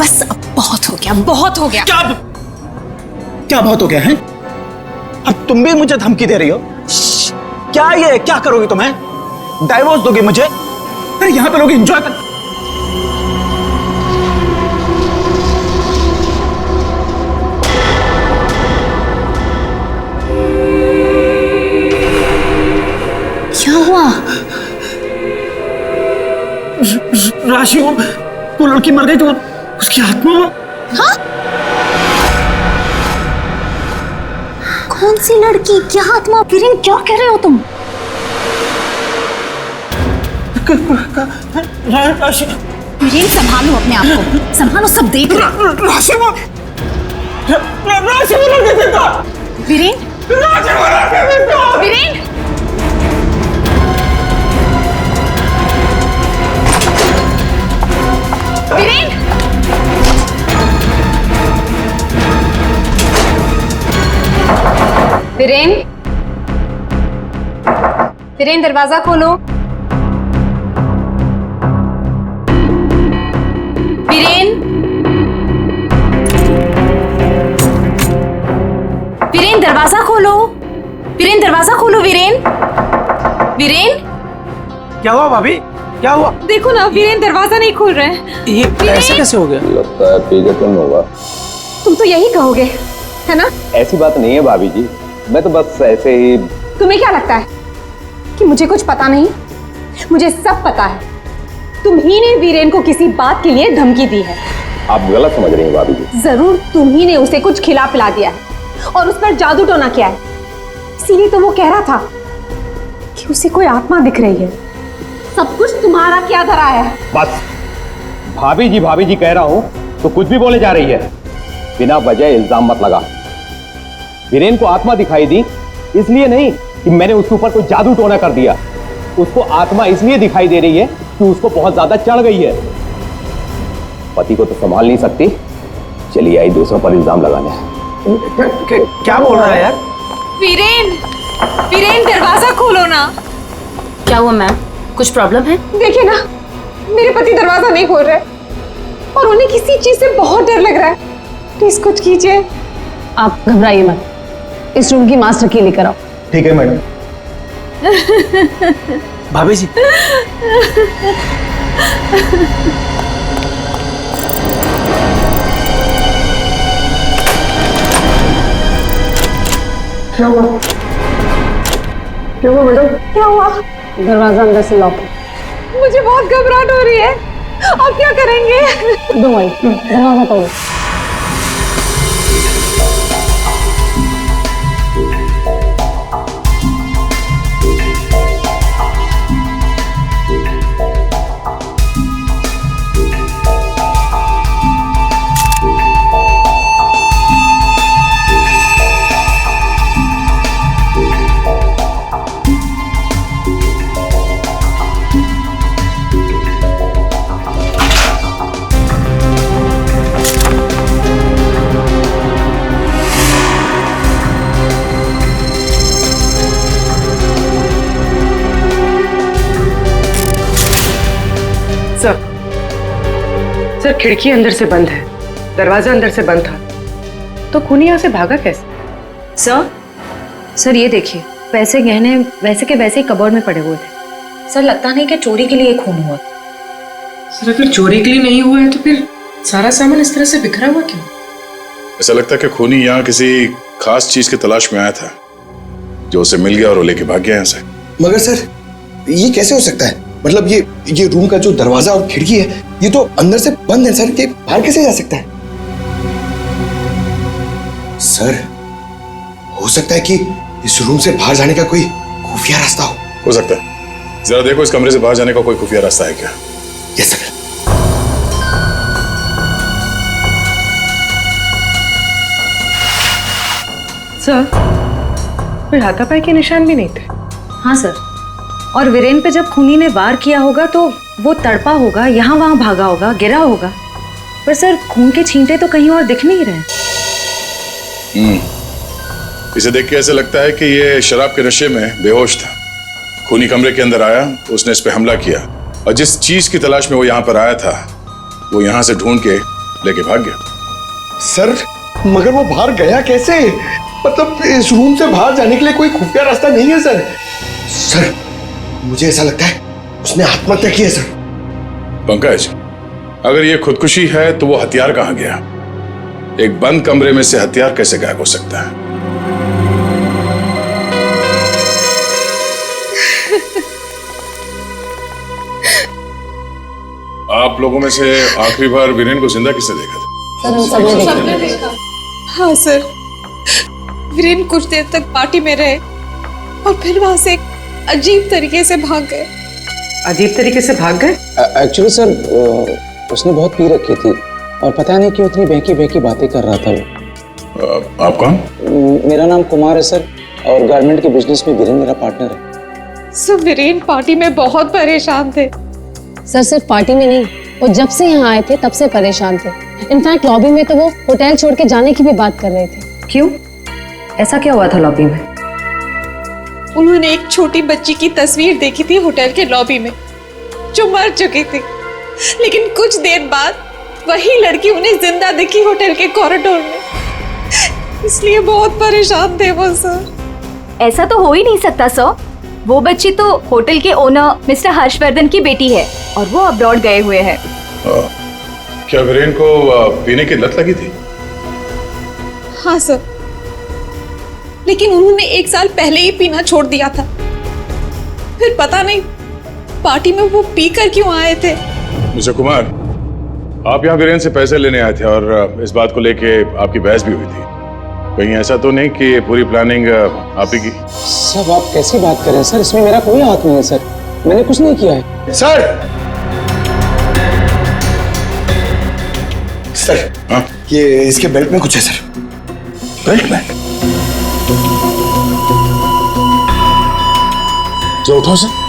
बस अब बहुत हो गया, बहुत हो गया। क्या बहुत हो गया है? अब तुम भी मुझे धमकी दे रही हो? क्या ये, क्या करोगी तुम? डाइवोर्स दोगे मुझे? अरे यहाँ पे लोग एंजॉय कर। क्या हुआ? राशि, वो लड़की मर गई तो उसकी आत्मा। हाँ? कौन सी लड़की, क्या आत्मा? वीरेन, क्या कह रहे हो तुम? राशि, वीरेन, संभालो अपने आप को, संभालो, सब देख रहे हैं। राशि, वो लड़की जिंदा। वीरेन, राशि, वो लड़की जिंदा। वीरेन, वीरेन, वीरेन, वीरेन, दरवाजा खोलो। वीरेन, वीरेन, दरवाजा खोलो। वीरेन, दरवाजा खोलो। वीरेन, वीरेन, क्या हुआ भाभी? क्या हुआ? देखो ना, वीरेन दरवाजा नहीं खोल रहे हैं। ये ऐसे कैसे हो गया? लगता है पीजन होगा। तुम तो यही कहोगे, है ना? ऐसी बात नहीं है भाभी जी, मैं तो बस ऐसे ही। तुम्हें क्या लगता है कि मुझे कुछ पता नहीं? मुझे सब पता है। तुम ही ने वीरेन को किसी बात के लिए धमकी दी है। आप गलत समझ रही हैं भाभी जी। जरूर तुम ही ने उसे कुछ खिला पिला दिया है और उस पर जादू टोना किया है। इसीलिए तो वो कह रहा था कि उसे कोई आत्मा दिख रही है। सब कुछ तुम्हारा क्या धरा है? बस भाभी जी कह रहा हूं तो कुछ भी बोले जा रही है। बिना वजह इल्जाम मत लगा। वीरेन को आत्मा दिखाई दी इसलिए नहीं कि मैंने उसके ऊपर कोई जादू टोना कर दिया। उसको आत्मा इसलिए दिखाई दे रही है कि उसको बहुत ज्यादा चढ़ गई है। पति को तो संभाल नहीं सकती, चलिए आई दूसरों पर इल्जाम लगाने। क्या बोल रहा है यार? वीरेन दरवाजा खोलो ना। क्या हुआ मैम, कुछ प्रॉब्लम है? देखिए ना, मेरे पति दरवाजा नहीं खोल रहे और उन्हें किसी चीज से बहुत डर लग रहा है। प्लीज कुछ कीजिए। आप घबराइए मत, इस रूम की मास्टर की लेकर आओ। ठीक है मैडम। भाभी जी, क्या हुआ? क्या हुआ मैडम? क्या हुआ? दरवाजा अंदर से लॉक है। मुझे बहुत घबराहट हो रही है। आप क्या करेंगे? डोंट वरी, दरवाजा तोड़ो। सर खिड़की अंदर से बंद है, दरवाजा अंदर से बंद था, तो खूनी यहाँ से भागा कैसे? सर ये देखिए, पैसे गहने वैसे के वैसे ही कबर्ड में पड़े हुए थे। सर लगता नहीं कि चोरी के लिए खून हुआ। सर अगर चोरी के लिए नहीं हुआ है तो फिर सारा सामान इस तरह से बिखरा हुआ क्यों? ऐसा लगता है कि खूनी यहाँ किसी खास चीज की तलाश में आया था, जो उसे मिल गया और वो लेके भाग गया यहाँ से। मगर सर ये कैसे हो सकता है? मतलब ये रूम का जो दरवाजा और खिड़की है ये तो अंदर से बंद है सर, ये बाहर कैसे जा सकता है? सर हो सकता है कि इस रूम से बाहर जाने का कोई खुफिया रास्ता हो सकता है। जरा देखो इस कमरे से बाहर जाने का कोई खुफिया रास्ता है क्या? Yes sir. सर कोई हाथापाई के निशान भी नहीं थे। हाँ सर, और वीरेन पे जब खूनी ने वार किया होगा तो वो तड़पा होगा, यहाँ वहां भागा होगा, गिरा होगा, पर सर खून के छींटे तो कहीं और दिख नहीं रहे। इसे देख के ऐसा लगता है कि ये शराब के नशे में बेहोश था। खूनी कमरे के अंदर आया, उसने इस पे हमला किया और जिस चीज की तलाश में वो यहाँ पर आया था वो यहाँ से ढूंढ के लेके भाग गया। सर मगर वो बाहर गया कैसे? मतलब इस रूम से बाहर जाने के लिए कोई खुफिया रास्ता नहीं है सर। सर मुझे ऐसा लगता है उसने आत्महत्या की है सर। पंकज, अगर ये खुदकुशी है तो वो हथियार कहाँ गया? एक बंद कमरे में से हथियार कैसे गायब हो सकता है? आप लोगों में से आखिरी बार वीरेन को जिंदा किसने देखा था? सर हम सबने देखा। हाँ सर, वीरेन कुछ देर तक पार्टी में रहे और फिर वहां से अजीब तरीके से भाग गए। अजीब तरीके से भाग गए? एक्चुअली सर उसने बहुत पी रखी थी और पता नहीं क्यों इतनी बहकी बहकी बातें कर रहा था वो। आप कौन? मेरा नाम कुमार है सर और गारमेंट के बिजनेस में वीरेन मेरा पार्टनर है। सर वीरेन पार्टी में बहुत परेशान थे। सर सिर्फ पार्टी में नहीं, वो जब से यहाँ आए थे तब से परेशान थे। इनफैक्ट लॉबी में तो वो होटल छोड़ के जाने की भी बात कर रहे थे। क्यों, ऐसा क्या हुआ था लॉबी में? उन्होंने एक छोटी बच्ची की तस्वीर देखी थी होटल के लॉबी में जो मर चुकी थी, लेकिन कुछ देर बाद वही लड़की उन्हें जिंदा दिखी होटल के कॉरिडोर में, इसलिए बहुत परेशान थे वो सर। ऐसा तो हो ही नहीं सकता सर, वो बच्ची तो होटल के ओनर मिस्टर हर्षवर्धन की बेटी है और वो अब्रॉड गए हुए हैं। क्या वीरेन को पीने की लत लगी थी? हाँ सर, लेकिन उन्होंने 1 साल पहले ही पीना छोड़ दिया था। फिर पता नहीं पार्टी में वो पीकर क्यों आए थे। मिस्टर कुमार, आप यहाँ वीरेन से पैसे लेने आए थे और इस बात को लेके आपकी बहस भी हुई थी। कहीं ऐसा तो नहीं कि पूरी प्लानिंग आप ही की? सब आप कैसी बात कर रहे हैं सर, इसमें मेरा कोई हाथ नहीं है सर, मैंने कुछ नहीं किया है। सर सर हाँ? ये इसके बेल्ट में कुछ है सर। बेल्ट में? जो उठाओ सर।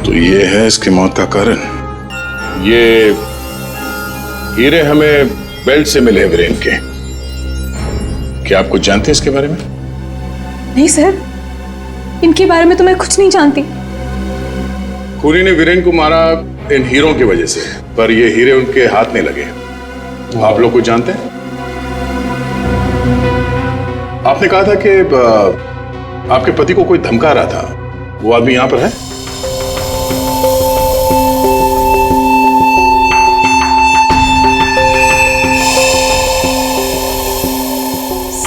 तो ये है इसकी मौत का कारण। ये हीरे हमें बेल्ट से मिले वीरेन के। क्या आप कुछ जानते हैं इसके बारे में? नहीं सर, इनके बारे में तो मैं कुछ नहीं जानती। खूनी ने वीरेन को मारा इन हीरों की वजह से, पर ये हीरे उनके हाथ नहीं लगे। आप लोग कुछ जानते हैं? आपने कहा था कि आपके पति को कोई धमका रहा था, वो आदमी यहां पर है?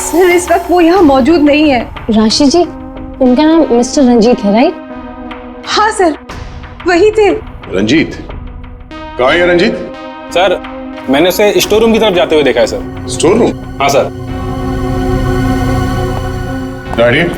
सर इस वक्त वो यहाँ मौजूद नहीं है। राशि जी, उनका नाम मिस्टर रंजीत है, राइट? हाँ सर, वही थे। रंजीत? कहाँ है रंजीत? सर मैंने उसे स्टोर रूम की तरफ जाते हुए देखा है सर। Store room? हाँ सर। रंजीत,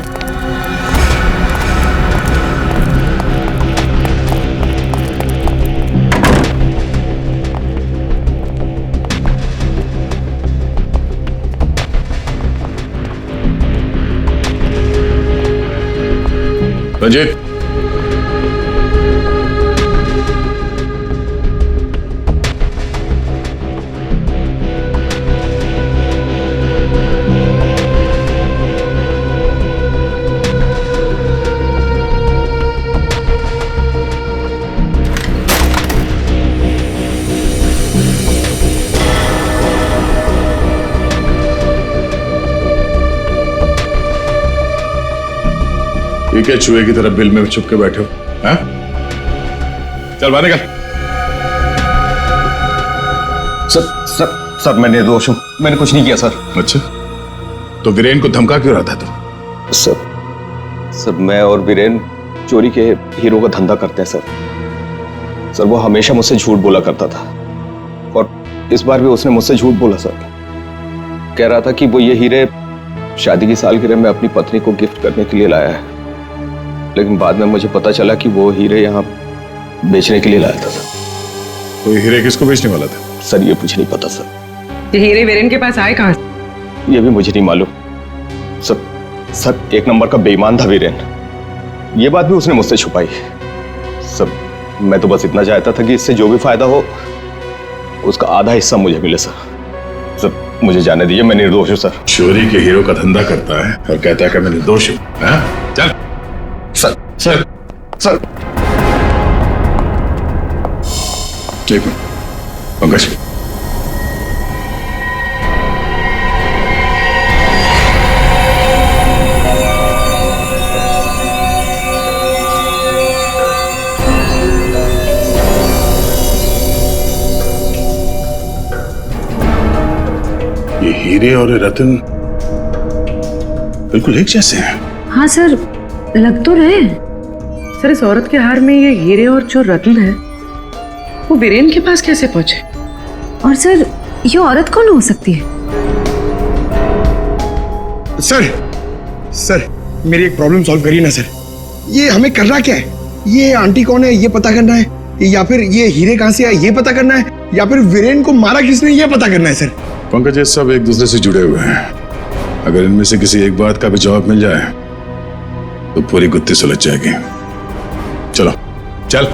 ये क्या चूहे की तरह बिल में छुप के बैठे हो? हाँ? चल बाहर निकल। सर मैं निर्दोष हूं, मैंने कुछ नहीं किया सर। अच्छा, तो वीरेन को धमका क्यों रहा था तुम? सर मैं और वीरेन चोरी के हीरो का धंधा करते हैं सर। वो हमेशा मुझसे झूठ बोला करता था और इस बार भी उसने मुझसे झूठ बोला सर। कह रहा था कि वो ये हीरे शादी की सालगिरह में अपनी पत्नी को गिफ्ट करने के लिए लाया है, लेकिन बाद में मुझे पता चला कि वो हीरे यहाँ बेचने के लिए लाया था। तो ये हीरे किसको बेचने वाला था? सर ये मुझे नहीं पता सर। ये हीरे वीरेन के पास आए कहाँ से? ये भी मुझे नहीं मालूम सर। एक नंबर का बेईमान था वीरेन, ये बात भी उसने मुझसे छुपाई। सर मैं तो बस इतना चाहता था कि इससे जो भी फायदा हो उसका आधा हिस्सा मुझे मिले सर मुझे जाने दीजिए, मैं निर्दोष हूँ सर। चोरी के हीरो का धंधा करता है और कहता है कि मैं निर्दोष हूँ। चल सर एक मिनट पंकज, ये हीरे और रतन बिल्कुल एक जैसे हैं। हाँ सर, लग तो रहे हैं। सर इस औरत के हार में ये हीरे और जो रत्न है वो वीरेन के पास कैसे पहुंचे? और सर ये औरत कौन हो सकती है? सर मेरी एक प्रॉब्लम सॉल्व करिए ना सर। ये हमें करना क्या है? ये आंटी कौन है ये पता करना है, या फिर ये हीरे कहां से आए ये पता करना है, या फिर वीरेन को मारा किसने ये पता करना है सर। पंकज, ये सब एक दूसरे से जुड़े हुए हैं। अगर इनमें से किसी एक बात का भी जवाब मिल जाए तो पूरी गुत्थी सुलझ जाएगी। चलो चल।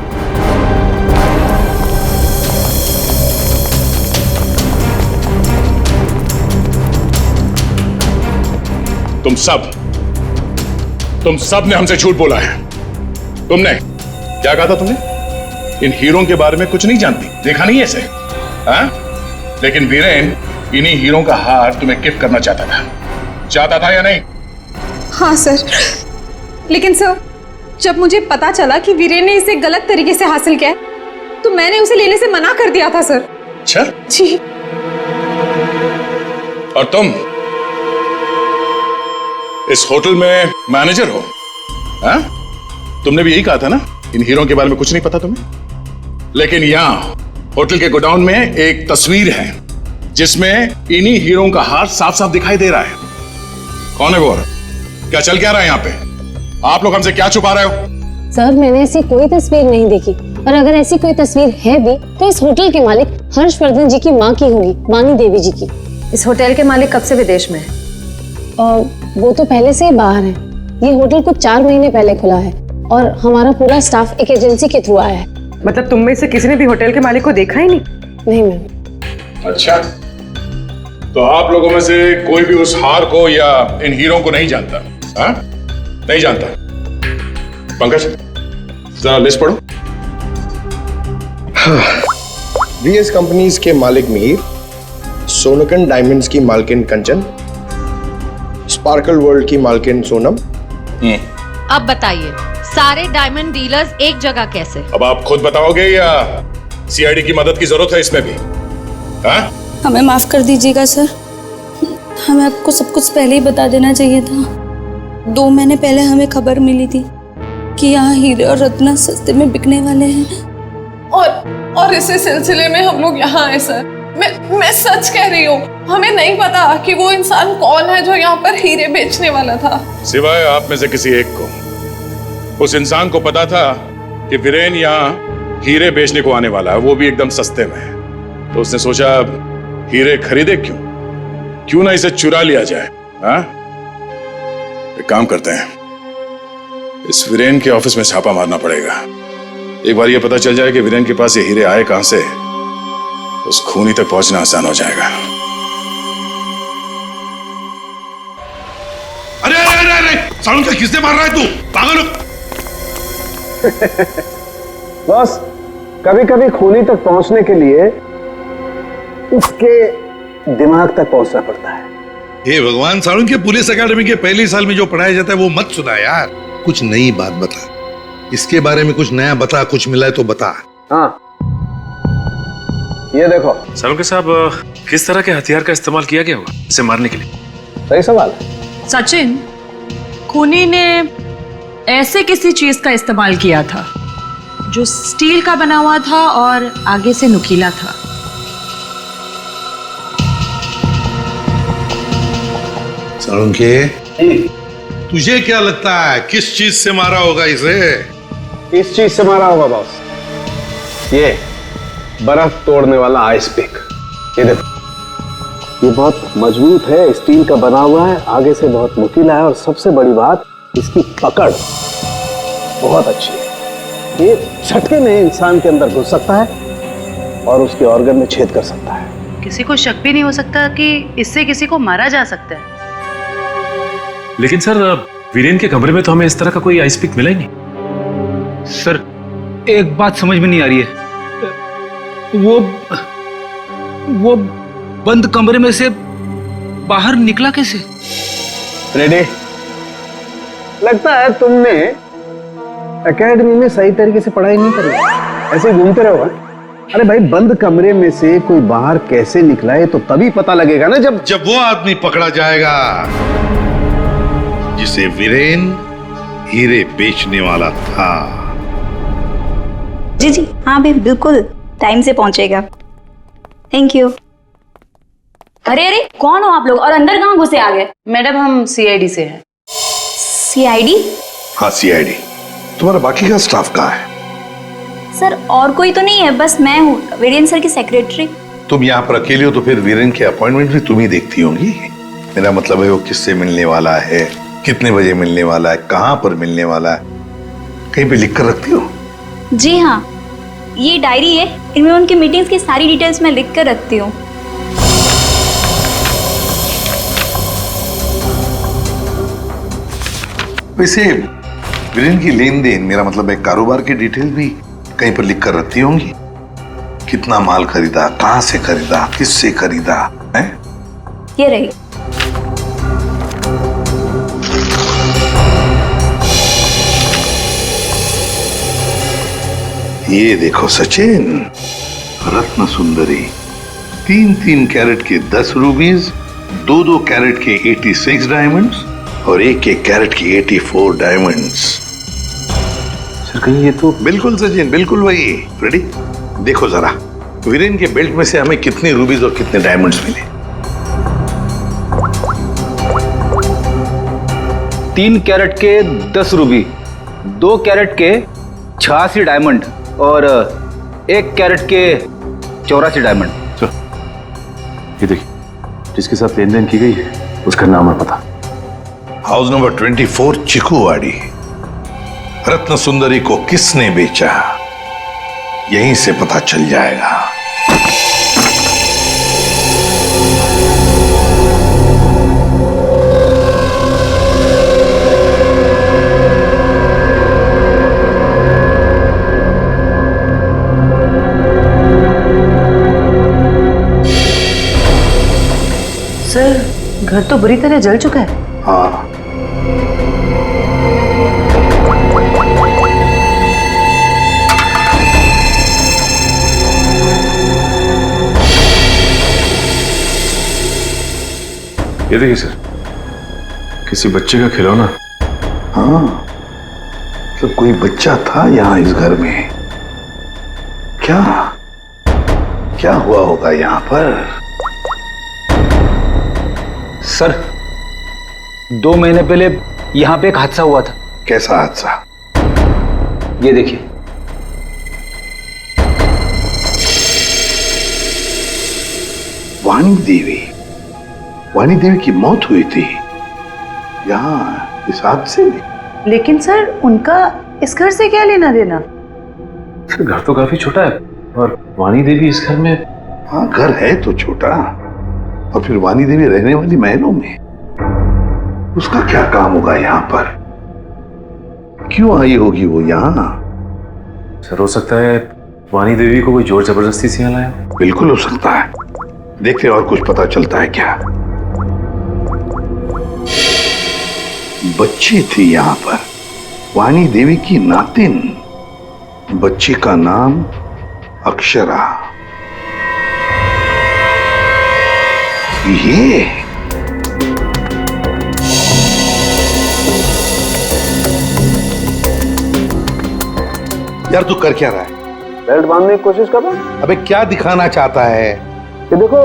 तुम सब ने हमसे झूठ बोला है। तुमने क्या कहा था? तुमने इन हीरों के बारे में कुछ नहीं जानती, देखा नहीं ऐसे? हाँ? लेकिन वीरेन इन्हीं हीरों का हार तुम्हें गिफ्ट करना चाहता था या नहीं? हाँ सर, लेकिन सर जब मुझे पता चला कि वीरेन ने इसे गलत तरीके से हासिल किया है तो मैंने उसे लेने से मना कर दिया था सर। अच्छा जी। और तुम इस होटल में मैनेजर हो? हाँ? तुमने भी यही कहा था ना इन हीरों के बारे में कुछ नहीं पता तुम्हें? लेकिन यहाँ होटल के गोडाउन में एक तस्वीर है जिसमें इन्हीं हीरों का हाथ साफ साफ दिखाई दे रहा है। कौन है वो औरत? क्या चल क्या रहा है यहाँ पे? आप लोग हमसे क्या छुपा रहे हो? सर, मैंने ऐसी कोई तस्वीर नहीं देखी, और अगर ऐसी कोई तस्वीर है भी तो इस होटल के मालिक हर्षवर्धन जी की माँ की होगी, वाणी देवी जी की। इस होटल के मालिक कब से विदेश में है? और वो तो पहले से ही बाहर है। ये होटल कुछ 4 महीने पहले खुला है और हमारा पूरा स्टाफ एक एजेंसी के थ्रू आया है। मतलब तुम में से किसी ने भी होटल के मालिक को देखा ही नहीं? नहीं मैम। अच्छा, तो आप लोगों में से कोई भी उस हार को या इन हीरों को नहीं जानता? हाँ? नहीं जानता? पंकज, जरा लिस्ट पढ़ो। वीएस कंपनीज के मालिक मीर, सोनकन डायमंड्स की मालकिन कंचन, स्पार्कल वर्ल्ड की मालकिन सोनम। अब बताइए, सारे डायमंड डीलर्स एक जगह कैसे? अब आप खुद बताओगे या सीआईडी की मदद की जरूरत है इसमें भी? हाँ? हमें माफ कर दीजिएगा सर, हमें आपको सब कुछ पहले ही बता देना चाहिए था। 2 महीने पहले हमें खबर मिली थी कि यहाँ हीरे और रत्न सस्ते में बिकने वाले हैं, और इसी सिलसिले में हम लोग यहाँ आए सर। मैं सच कह रही हूँ, हमें नहीं पता कि वो इंसान कौन है जो यहाँ पर हीरे बेचने वाला था। सिवाय आप में से किसी एक को उस इंसान को पता था कि वीरेन यहाँ हीरे बेचने को आने वाला है, वो भी एकदम सस्ते में। तो उसने सोचा हीरे खरीदे क्यों ना इसे चुरा लिया जाए। हाँ? एक काम करते हैं, इस वीरेन के ऑफिस में छापा मारना पड़ेगा। एक बार ये पता चल जाए कि वीरेन के पास ये हीरे आए कहां से, उस खूनी तक पहुंचना आसान हो जाएगा। अरे अरे अरे अरे, सालू का किसने मार रहा है तू? पागल हो? बस कभी कभी खूनी तक पहुंचने के लिए उसके दिमाग तक पहुंचना पड़ता है। हे भगवान, सालू के पुलिस अकेडमी के पहले साल में जो पढ़ाया जाता है वो मत सुना यार। कुछ नई बात बता, इसके बारे में कुछ नया बता, कुछ मिला है तो बता। हाँ, ये देखो। सालुंके साहब, किस तरह के हथियार का इस्तेमाल किया गया होगा इसे मारने के लिए? सही सवाल। सचिन, खूनी ने ऐसे किसी चीज का इस्तेमाल किया था जो स्टील का बना हुआ था और आगे से नुकीला था। सालुंके, तुझे क्या लगता है किस चीज से मारा होगा इसे? इस चीज से मारा होगा बॉस, ये बर्फ तोड़ने वाला आइस पिक। ये देखो, ये बहुत मजबूत है, स्टील का बना हुआ है, आगे से बहुत नुकीला है, और सबसे बड़ी बात इसकी पकड़ बहुत अच्छी है। ये झटके में इंसान के अंदर घुस सकता है और उसके ऑर्गन में छेद कर सकता है। किसी को शक भी नहीं हो सकता कि इससे किसी को मारा जा सकता है। लेकिन सर, वीरेन के कमरे में तो हमें इस तरह का कोई आइस पिक मिला ही नहीं। सर, एक बात समझ में नहीं आ रही है, वो बंद कमरे में से बाहर निकला कैसे? रेडी? लगता है तुमने एकेडमी में सही तरीके से पढ़ाई नहीं करी, ऐसे घूमते रहो। अरे भाई, बंद कमरे में से कोई बाहर कैसे निकला है तो तभी पता लगेगा ना जब वो आदमी पकड़ा जाएगा जिसे वीरेन हीरे बेचने वाला था। जी जी हाँ भाई, बिल्कुल टाइम से पहुंचेगा। Thank you. अरे अरे, कौन हो आप लोग और अंदर कहाँ घुसे आ गए? मैडम, हम सीआईडी से हैं। सीआईडी? हाँ, सीआईडी। तुम्हारा बाकी का स्टाफ कहाँ है? सर, और कोई तो नहीं है, बस मैं हूँ, वीरेन सर की सेक्रेटरी। तुम यहाँ पर अकेले हो तो फिर वीरेन के अपॉइंटमेंट भी तुम ही देखती होंगी। मेरा मतलब है वो किससे मिलने वाला है, कितने बजे मिलने वाला है, कहाँ पर मिलने वाला है, कहीं पे लिख कर रखती हो? जी हाँ, ये डायरी है, इनमें उनकी मीटिंग्स की सारी डिटेल्स मैं लिख कर रखती हूँ। वैसे वीरेन की लेन देन, मेरा मतलब है कारोबार की डिटेल भी कहीं पर लिख कर रखती होंगी। कितना माल खरीदा, कहाँ से खरीदा, किससे खरीदा है? ये रही। ये देखो सचिन, रत्न सुंदरी, 3-3 कैरेट के 10 रूबीज, 2-2 कैरेट के 86 डायमंड्स और 1-1 कैरेट के 84 डायमंड्स। सर कहीं ये तो बिल्कुल सचिन, बिल्कुल वही। रेडी? देखो जरा, वीरेन के बेल्ट में से हमें कितने रूबीज और कितने डायमंड्स मिले। 3 कैरेट के 10 रूबी, 2 कैरेट के 86 डायमंड और 1 कैरेट के 84 डायमंड। ये देखिए, जिसके साथ लेन देन की गई है उसका नाम और पता। House number 24 चिकूवाड़ी। रत्न सुंदरी को किसने बेचा, यहीं से पता चल जाएगा। सर, घर तो बुरी तरह जल चुका है। हाँ, ये देखिए सर, किसी बच्चे का खिलौना। हाँ, तो कोई बच्चा था यहाँ इस घर में। क्या क्या हुआ होगा यहाँ पर? सर, 2 महीने पहले यहाँ पे एक हादसा हुआ था। कैसा हादसा? ये देखिए, वाणी देवी की मौत हुई थी यहाँ इस हादसे में। लेकिन सर, उनका इस घर से क्या लेना देना? सर घर तो काफी छोटा है और वाणी देवी इस घर में। हाँ, घर है तो छोटा, और फिर वाणी देवी रहने वाली महलों में। उसका क्या काम होगा यहाँ पर? क्यों आई होगी वो यहाँ? सर हो सकता है वाणी देवी को कोई जोर जबरदस्ती से यहाँ लाया। बिल्कुल हो सकता है। देखते और कुछ पता चलता है क्या। बच्ची थी यहाँ पर, वाणी देवी की नातिन। बच्ची का नाम अक्षरा। ये यार, तू कर क्या रहा है? बेल्ट बांधने की कोशिश कर रहा हूं। अबे क्या दिखाना चाहता है? कि देखो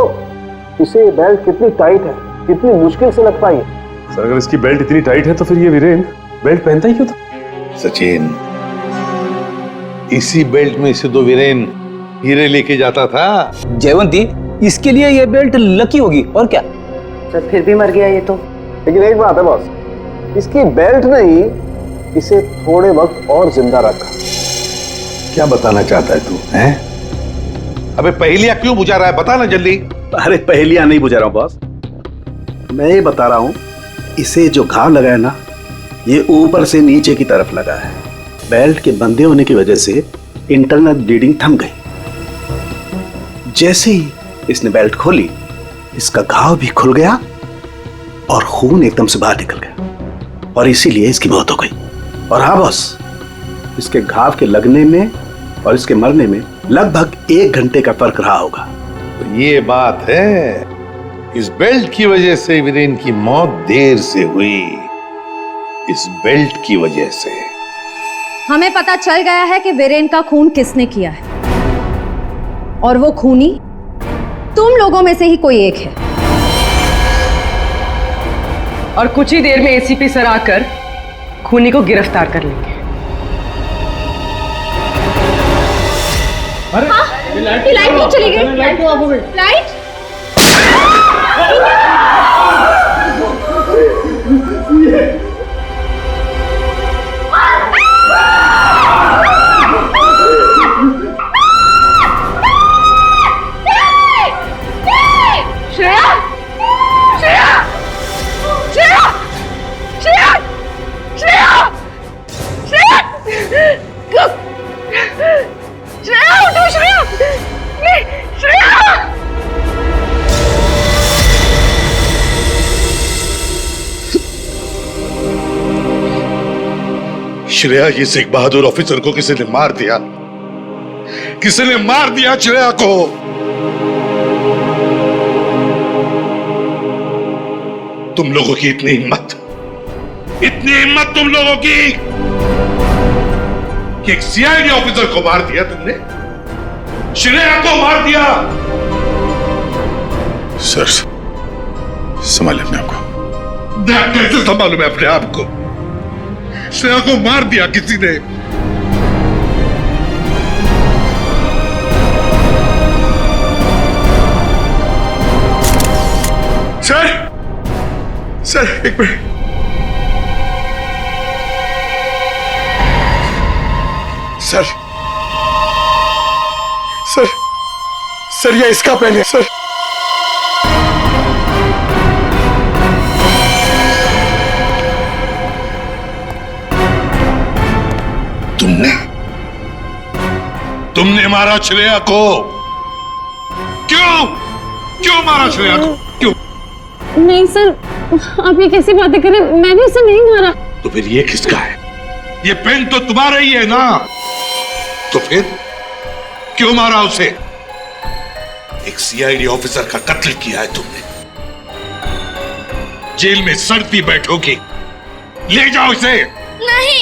इसे बेल्ट कितनी टाइट है, कितनी मुश्किल से लग पाई है। सर अगर इसकी बेल्ट इतनी टाइट है तो फिर ये वीरेन बेल्ट पहनता ही क्यों था? सचिन, इसी बेल्ट में से तो वीरेन हीरे लेके जाता था। जयवंती, इसके लिए ये बेल्ट लकी होगी और क्या। सर फिर भी मर गया ये तो। लेकिन एक बात है बॉस, इसकी बेल्ट ने ही इसे थोड़े वक्त और जिंदा रखा। क्या बताना चाहता है तू? हैं? अबे पहेलियां क्यों बुझा रहा है? बता ना जल्दी। अरे पहेलियां नहीं बुझा रहा हूं बॉस, मैं ये बता रहा हूं इसे जो घाव लगा है ना, ये ऊपर से नीचे की तरफ लगा है। बेल्ट के बंधे होने की वजह से इंटरनल ब्लीडिंग थम गई। जैसे ही इसने बेल्ट खोली, इसका घाव भी खुल गया और खून एकदम से बाहर निकल गया और इसीलिए इसकी मौत हो गई। और हाँ बॉस, इसके घाव के लगने में और इसके मरने में लगभग 1 घंटे का फर्क रहा होगा। तो ये बात है, इस बेल्ट की वजह से वीरेन की मौत देर से हुई। इस बेल्ट की वजह से हमें पता चल गया है कि वीरेन का खून किसने किया है, और वो खूनी तुम लोगों में से ही कोई एक है। और कुछ ही देर में एसीपी सर आकर खूनी को गिरफ्तार कर लेंगे। लाइट नहीं चली गई। लाइट श्रेया, ये सिख बहादुर ऑफिसर को किसी ने मार दिया। किसी ने मार दिया श्रेया को। तुम लोगों की इतनी हिम्मत तुम लोगों की। कि एक सीआईडी ऑफिसर को मार दिया तुमने, श्रेया को मार दिया। सर संभाले अपने आप को। कैसे संभालूं मैं अपने आप को? श्रेया को मार दिया किसी ने। सर एक मिनट। सर सर सर ये इसका पेन है सर। तुमने मारा श्रेया को? क्यों मारा श्रेया को? क्यों? नहीं सर, आप ये कैसी बातें करें, मैंने उसे नहीं मारा। तो फिर ये किसका है? ये पेन तो तुम्हारा ही है ना, तो फिर क्यों मारा उसे? एक सीआईडी ऑफिसर का कत्ल किया है तुमने, जेल में सड़ती बैठोगी। ले जाओ इसे। नहीं,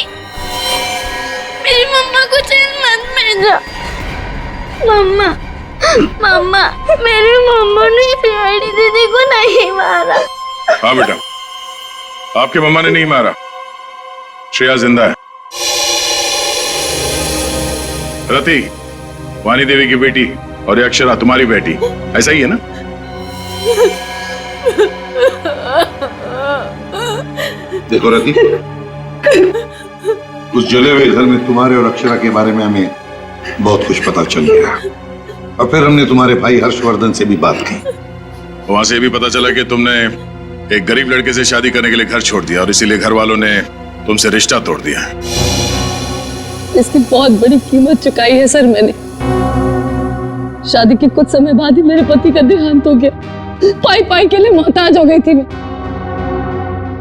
मेरी मम्मा को जेल मत भेजा। मम्मा मेरी मम्मा ने सीआईडी दीदी को नहीं मारा। हाँ बेटा, आपके मम्मा ने नहीं मारा, श्रेया जिंदा है। रति, वानी देवी की बेटी, और ये अक्षरा तुम्हारी बेटी, ऐसा ही है ना? देखो रति, उस जले हुए घर में तुम्हारे और अक्षरा के बारे में हमें बहुत कुछ पता चल गया, और फिर हमने तुम्हारे भाई हर्षवर्धन से भी बात की। वहां से भी पता चला कि तुमने एक गरीब लड़के से शादी करने के लिए घर छोड़ दिया, और इसीलिए घर वालों ने तुमसे रिश्ता तोड़ दिया है। इसकी बहुत बड़ी कीमत चुकाई है सर मैंने। शादी के कुछ समय बाद ही मेरे पति का देहांत हो गया। पाई के लिए मोहताज हो गई थी मैं,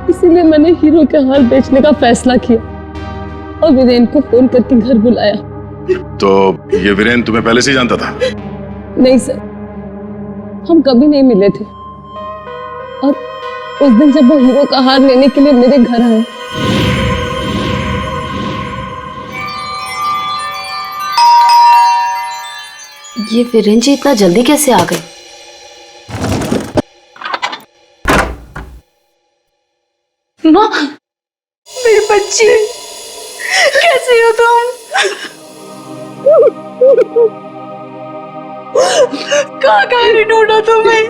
इसीलिए मैंने हीरो के हार बेचने का फैसला किया और वीरेन को फोन करके घर बुलाया। तो ये वीरेन तुम्हें पहले से जानता था? नहीं सर, हम कभी नहीं मिले थे, और उस दिन जब वो हीरो का हार लेने के लिए मेरे घर आए, ये वीरेन जी इतना जल्दी कैसे आ गए? माँ, मेरी बच्ची, कैसी हो तुम? कहाँ नहीं ढूंढा तुम्हें?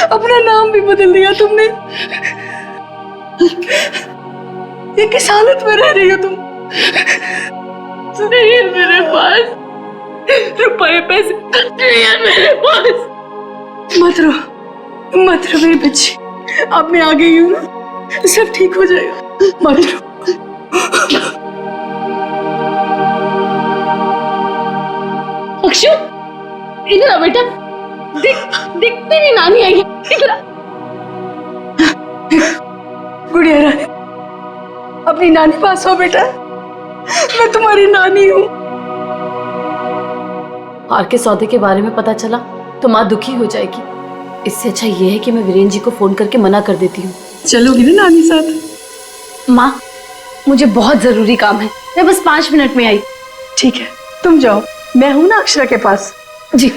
अपना नाम भी बदल दिया तुमने। ये किस हालत में रह रही हो तुम? नहीं है मेरे पास रुपए पैसे, नहीं है मेरे पास। मत रो मेरी बच्ची, अब मैं आ गई हूँ ना, सब ठीक हो जाएगा, मत रो। अक्षु, इधर आ बेटा, देख तेरी नानी आई है, इधर आ। गुड़िया रानी, अपनी नानी पास हो बेटा, मैं तुम्हारी नानी हूँ। हार के सौदे के बारे में पता चला तो माँ दुखी हो जाएगी। इससे अच्छा ये है कि मैं वीरेन जी को फोन करके मना कर देती हूँ। चलोगी ना नानी साथ? माँ, मुझे बहुत जरूरी काम है, मैं बस 5 मिनट में आई। ठीक है, तुम जाओ, मैं हूं ना अक्षरा के पास। जी।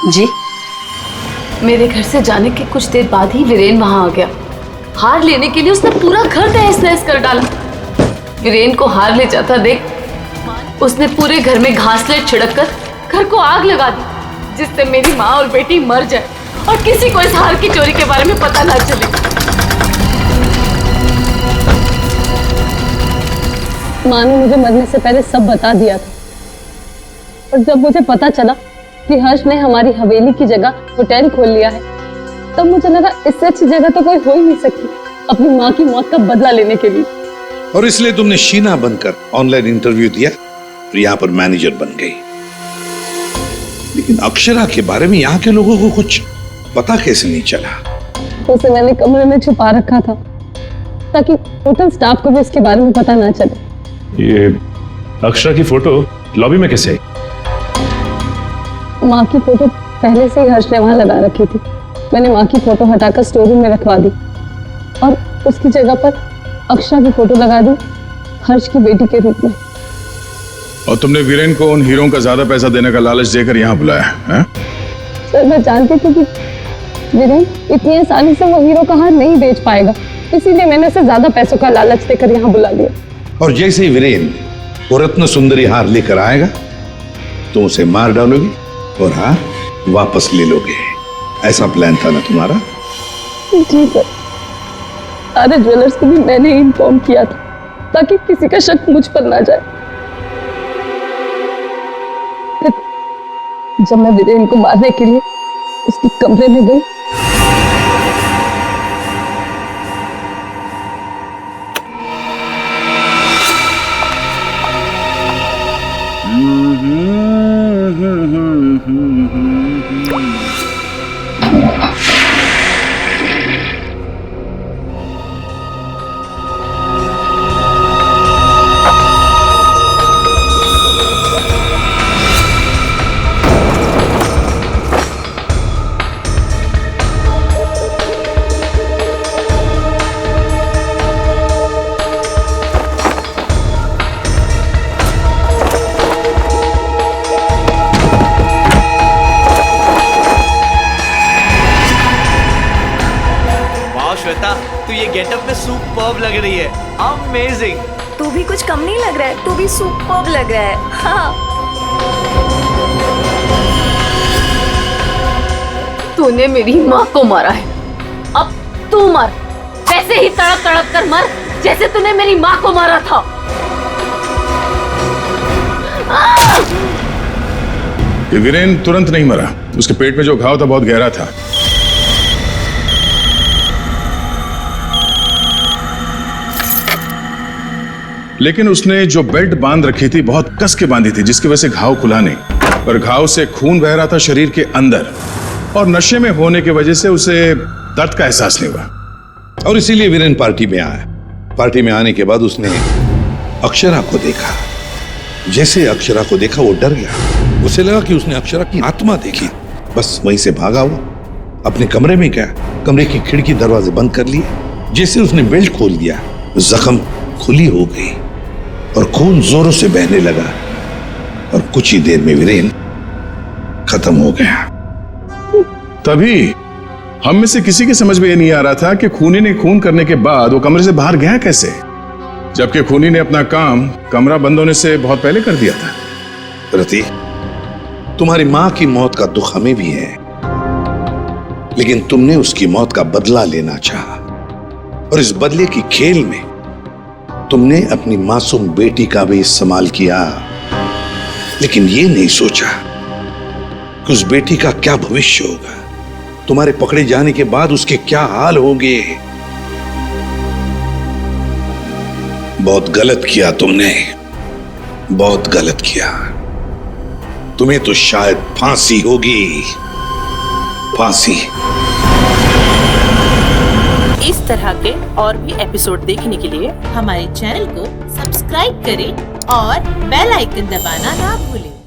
जी, मेरे घर से जाने के कुछ देर बाद ही वीरेन वहां आ गया। हार लेने के लिए उसने पूरा घर तहस नहस कर डाला। वीरेन को हार ले जाता देख उसने पूरे घर में घासलेट छिड़क कर घर को आग लगा दी, जिससे मेरी माँ और बेटी मर जाए और किसी को इस हार की चोरी के बारे में पता ना चले। माँ ने मुझे मरने से पहले सब बता दिया था, और जब मुझे पता चला कि हर्ष ने हमारी हवेली की जगह होटल खोल लिया है, तब मुझे लगा इससे अच्छी जगह तो कोई हो ही नहीं सकती अपनी माँ की मौत का बदला लेने के लिए। और इसलिए तुमने शीना बनकर ऑनलाइन इंटरव्यू दिया और यहाँ पर मैनेजर बन गई। लेकिन अक्षरा के बारे में यहाँ के लोगों को कुछ पता कैसे नहीं चला? उसे मैंने कमरे में छुपा रखा था, ताकि होटल स्टाफ को भी उसके बारे में पता ना चले। ये अक्षरा की फोटो लॉबी में कैसे आई? माँ की फोटो पहले से ही हर्ष ने वहां लगा रखी थी। मैंने माँ की फोटो हटाकर स्टोर रूम में रखवा दी और उसकी जगह पर अक्षरा की फोटो लगा दी हर्ष की बेटी के रूप में। और तुमने वीरेन को उन हीरों का ज्यादा पैसा देने का लालच देकर यहाँ बुलाया है? सर मैं जानती थी कि वीरेन इतनी आसानी से वो हीरो का हार नहीं बेच पाएगा, इसीलिए मैंने उसे ज्यादा पैसों का लालच देकर यहाँ बुला लिया। और जैसे ही वीरेन वो रत्न सुंदरी हार लेकर आएगा तुम उसे मार डालोगी और हार वापस ले लोगे। ऐसा प्लान था ना तुम्हारा? जी सर, सारे ज्वेलर्स को भी मैंने ही इन्फॉर्म किया था ताकि किसी का शक मुझ पर ना जाए। फिर जब मैं वीरेन को मारने के लिए उसके कमरे में गई तू ये गेटअप में सुपर्ब लग रही है। अमेजिंग। तू भी कुछ कम नहीं लग रहा है, तू भी सुपर्ब लग रहा है। हाँ। तूने मेरी माँ को मारा है, अब तू मर, वैसे ही तड़प तड़प कर मर जैसे तूने मेरी माँ को मारा था। ये वीरेन तुरंत नहीं मरा, उसके पेट में जो घाव था बहुत गहरा था। लेकिन उसने जो बेल्ट बांध रखी थी बहुत कस के बांधी थी, जिसकी वजह से घाव खुला नहीं, पर घाव से खून बह रहा था शरीर के अंदर, और नशे में होने की वजह से उसे दर्द का एहसास नहीं हुआ। और इसीलिए वीरेन पार्टी में आया। पार्टी में आने के बाद उसने अक्षरा को देखा। जैसे अक्षरा को देखा वो डर गया। उसे लगा कि उसने अक्षरा की आत्मा देखी। बस वहीं से भागा वो अपने कमरे में गया। कमरे की खिड़की दरवाजे बंद कर लिए। जैसे उसने बेल्ट खोल दिया, जख्म खुली हो गई और खून जोरों से बहने लगा, और कुछ ही देर में वीरेन खत्म हो गया। तभी हम में से किसी के समझ में ये नहीं आ रहा था कि खूनी ने खून करने के बाद वो कमरे से बाहर गया कैसे, जबकि खूनी ने अपना काम कमरा बंद होने से बहुत पहले कर दिया था। रति, तुम्हारी मां की मौत का दुख हमें भी है, लेकिन तुमने उसकी मौत का बदला लेना चाहा, और इस बदले की खेल में तुमने अपनी मासूम बेटी का भी इस्तेमाल किया, लेकिन ये नहीं सोचा कि उस बेटी का क्या भविष्य होगा। तुम्हारे पकड़े जाने के बाद उसके क्या हाल होंगे। बहुत गलत किया तुमने, बहुत गलत किया। तुम्हें तो शायद फांसी होगी, फांसी। इस तरह के और भी एपिसोड देखने के लिए हमारे चैनल को सब्सक्राइब करें और बेल आइकन दबाना ना भूलें।